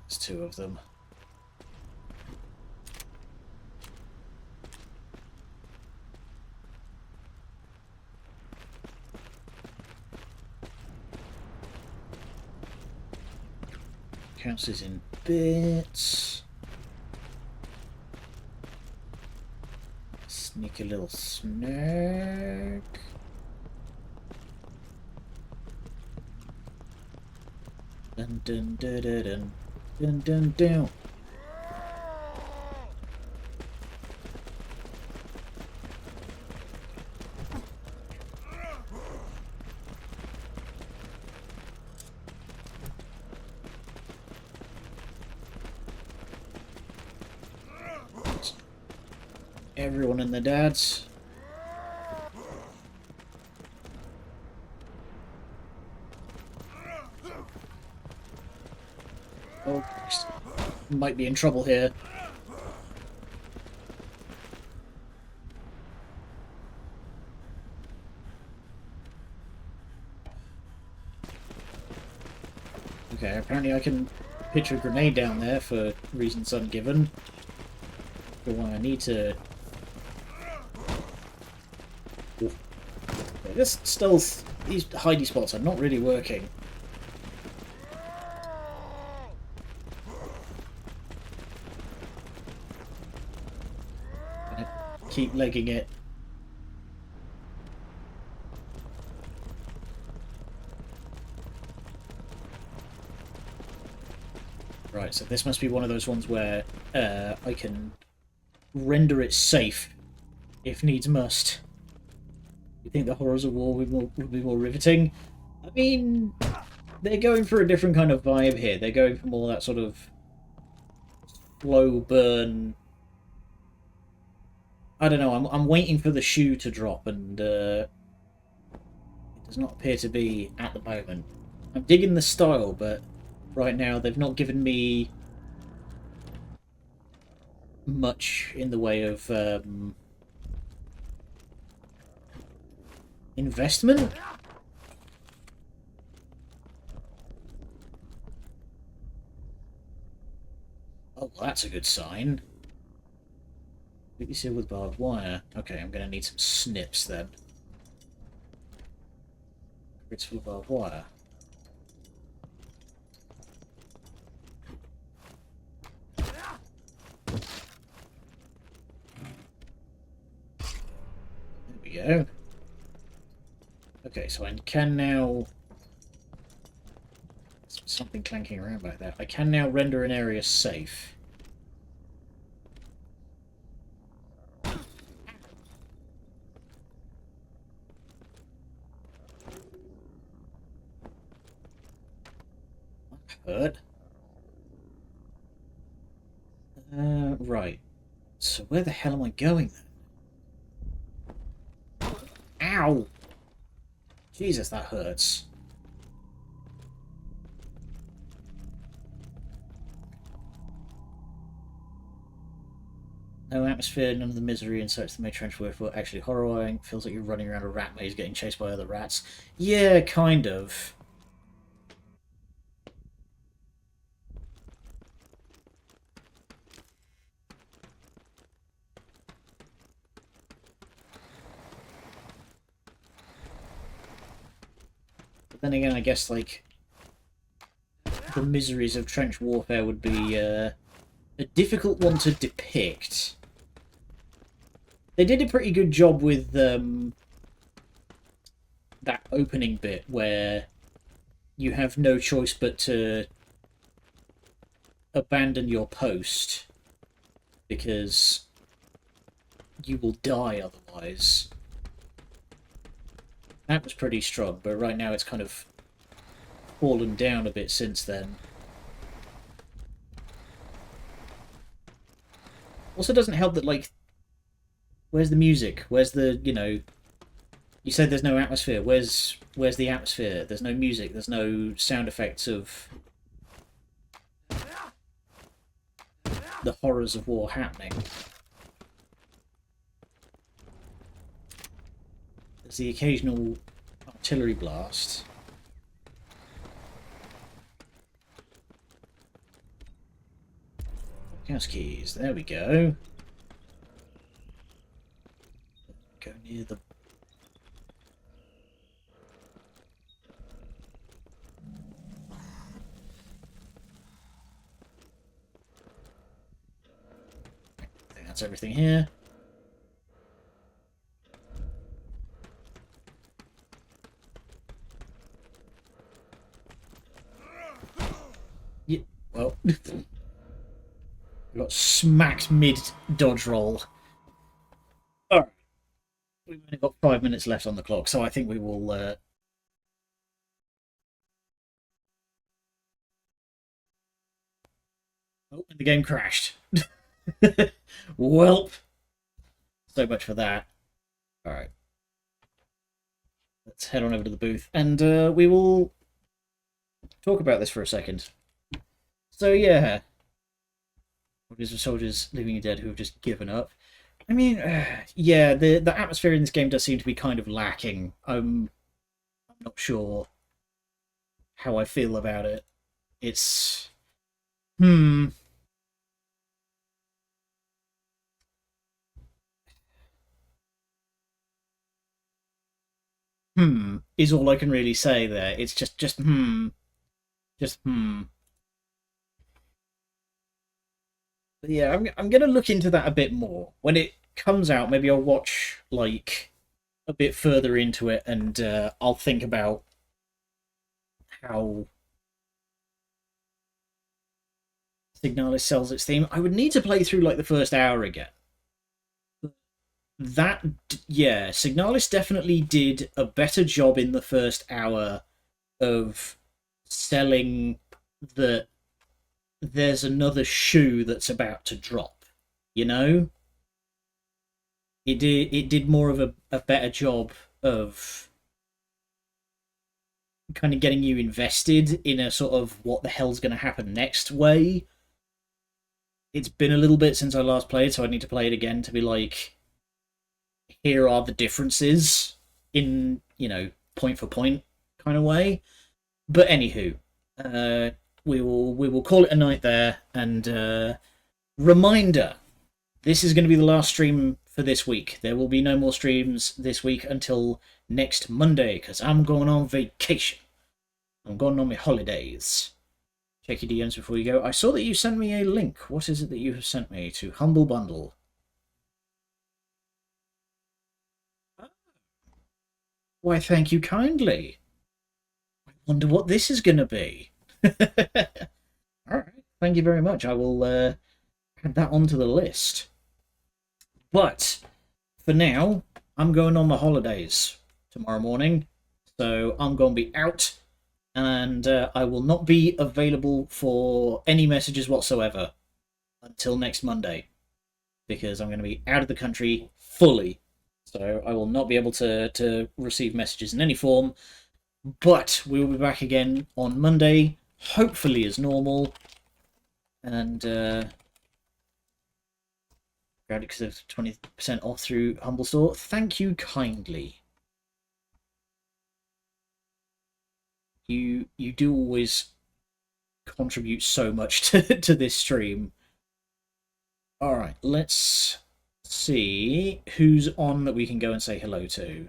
There's two of them. House is in bits. Sneak a little snack. Dun dun dun dun dun dun dun dun. Everyone and their dads. Oh, might be in trouble here. Okay, apparently I can pitch a grenade down there for reasons ungiven. But why I need to... Oof. This stealth, these hidey spots are not really working. I'm gonna keep legging it. Right, so this must be one of those ones where I can render it safe if needs must. You think the horrors of war would be more riveting? I mean, they're going for a different kind of vibe here. They're going for more that sort of slow burn. I don't know. I'm waiting for the shoe to drop, and it does not appear to be at the moment. I'm digging the style, but right now they've not given me much in the way of investment. Oh, well, that's a good sign. Completely sealed with barbed wire. Okay, I'm going to need some snips then. It's full of barbed wire. There we go. Okay, so I can now... Something clanking around back there. I can now render an area safe. Hurt. Right. So where the hell am I going then? Ow! Jesus, that hurts. No atmosphere, none of the misery and such that may trench worth for actually horrifying. Feels like you're running around a rat maze getting chased by other rats. Yeah, kind of. But then again, I guess, like, the miseries of trench warfare would be a difficult one to depict. They did a pretty good job with that opening bit where you have no choice but to abandon your post because you will die otherwise. That was pretty strong, but right now it's kind of fallen down a bit since then. Also doesn't help that, like, where's the music? Where's the, you know... You said there's no atmosphere. Where's the atmosphere? There's no music. There's no sound effects of the horrors of war happening. There's the occasional artillery blast. Gas keys. There we go. Go near the... I think that's everything here. well. Got smacked mid-dodge roll. Alright. We've only got 5 minutes left on the clock, so I think we will... Oh, and the game crashed. Welp. So much for that. Alright. Let's head on over to the booth, and we will talk about this for a second. So, yeah. What is the soldiers living and dead who have just given up? I mean, yeah, the atmosphere in this game does seem to be kind of lacking. I'm not sure how I feel about it. It's... Hmm. Is all I can really say there. It's just hmm. Just hmm. But yeah, I'm gonna look into that a bit more. When it comes out, maybe I'll watch, like, a bit further into it, and I'll think about how Signalis sells its theme. I would need to play through, like, the first hour again. That, yeah, Signalis definitely did a better job in the first hour of selling that there's another shoe that's about to drop. You know, it did more of a better job of kind of getting you invested in a sort of what the hell's going to happen next way. It's been a little bit since I last played, so I need to play it again to be like, here are the differences in, point for point kind of way. But anywho, we will call it a night there. And reminder: this is going to be the last stream for this week. There will be no more streams this week until next Monday, because I'm going on vacation. I'm going on my holidays. Check your DMs before you go. I saw that you sent me a link. What is it that you have sent me to Humble Bundle? Why, thank you kindly. I wonder what this is going to be. Alright, thank you very much. I will add that onto the list. But for now, I'm going on my holidays tomorrow morning, so I'm going to be out, and I will not be available for any messages whatsoever until next Monday, because I'm going to be out of the country fully, so I will not be able to receive messages in any form. But we will be back again on Monday, hopefully as normal, and because of 20% off through Humble Store. Thank you kindly. You do always contribute so much to this stream. Alright, let's see who's on that we can go and say hello to.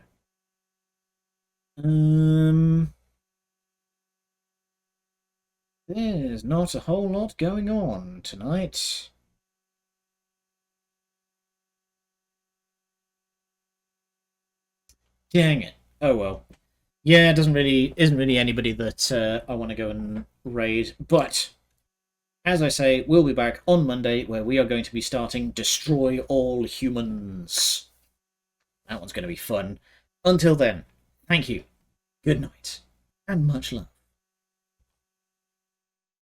There's not a whole lot going on tonight. Dang it. Oh well. Yeah, it isn't really anybody that I want to go and raid. But as I say, we'll be back on Monday, where we are going to be starting Destroy All Humans. That one's going to be fun. Until then, thank you, good night, and much love.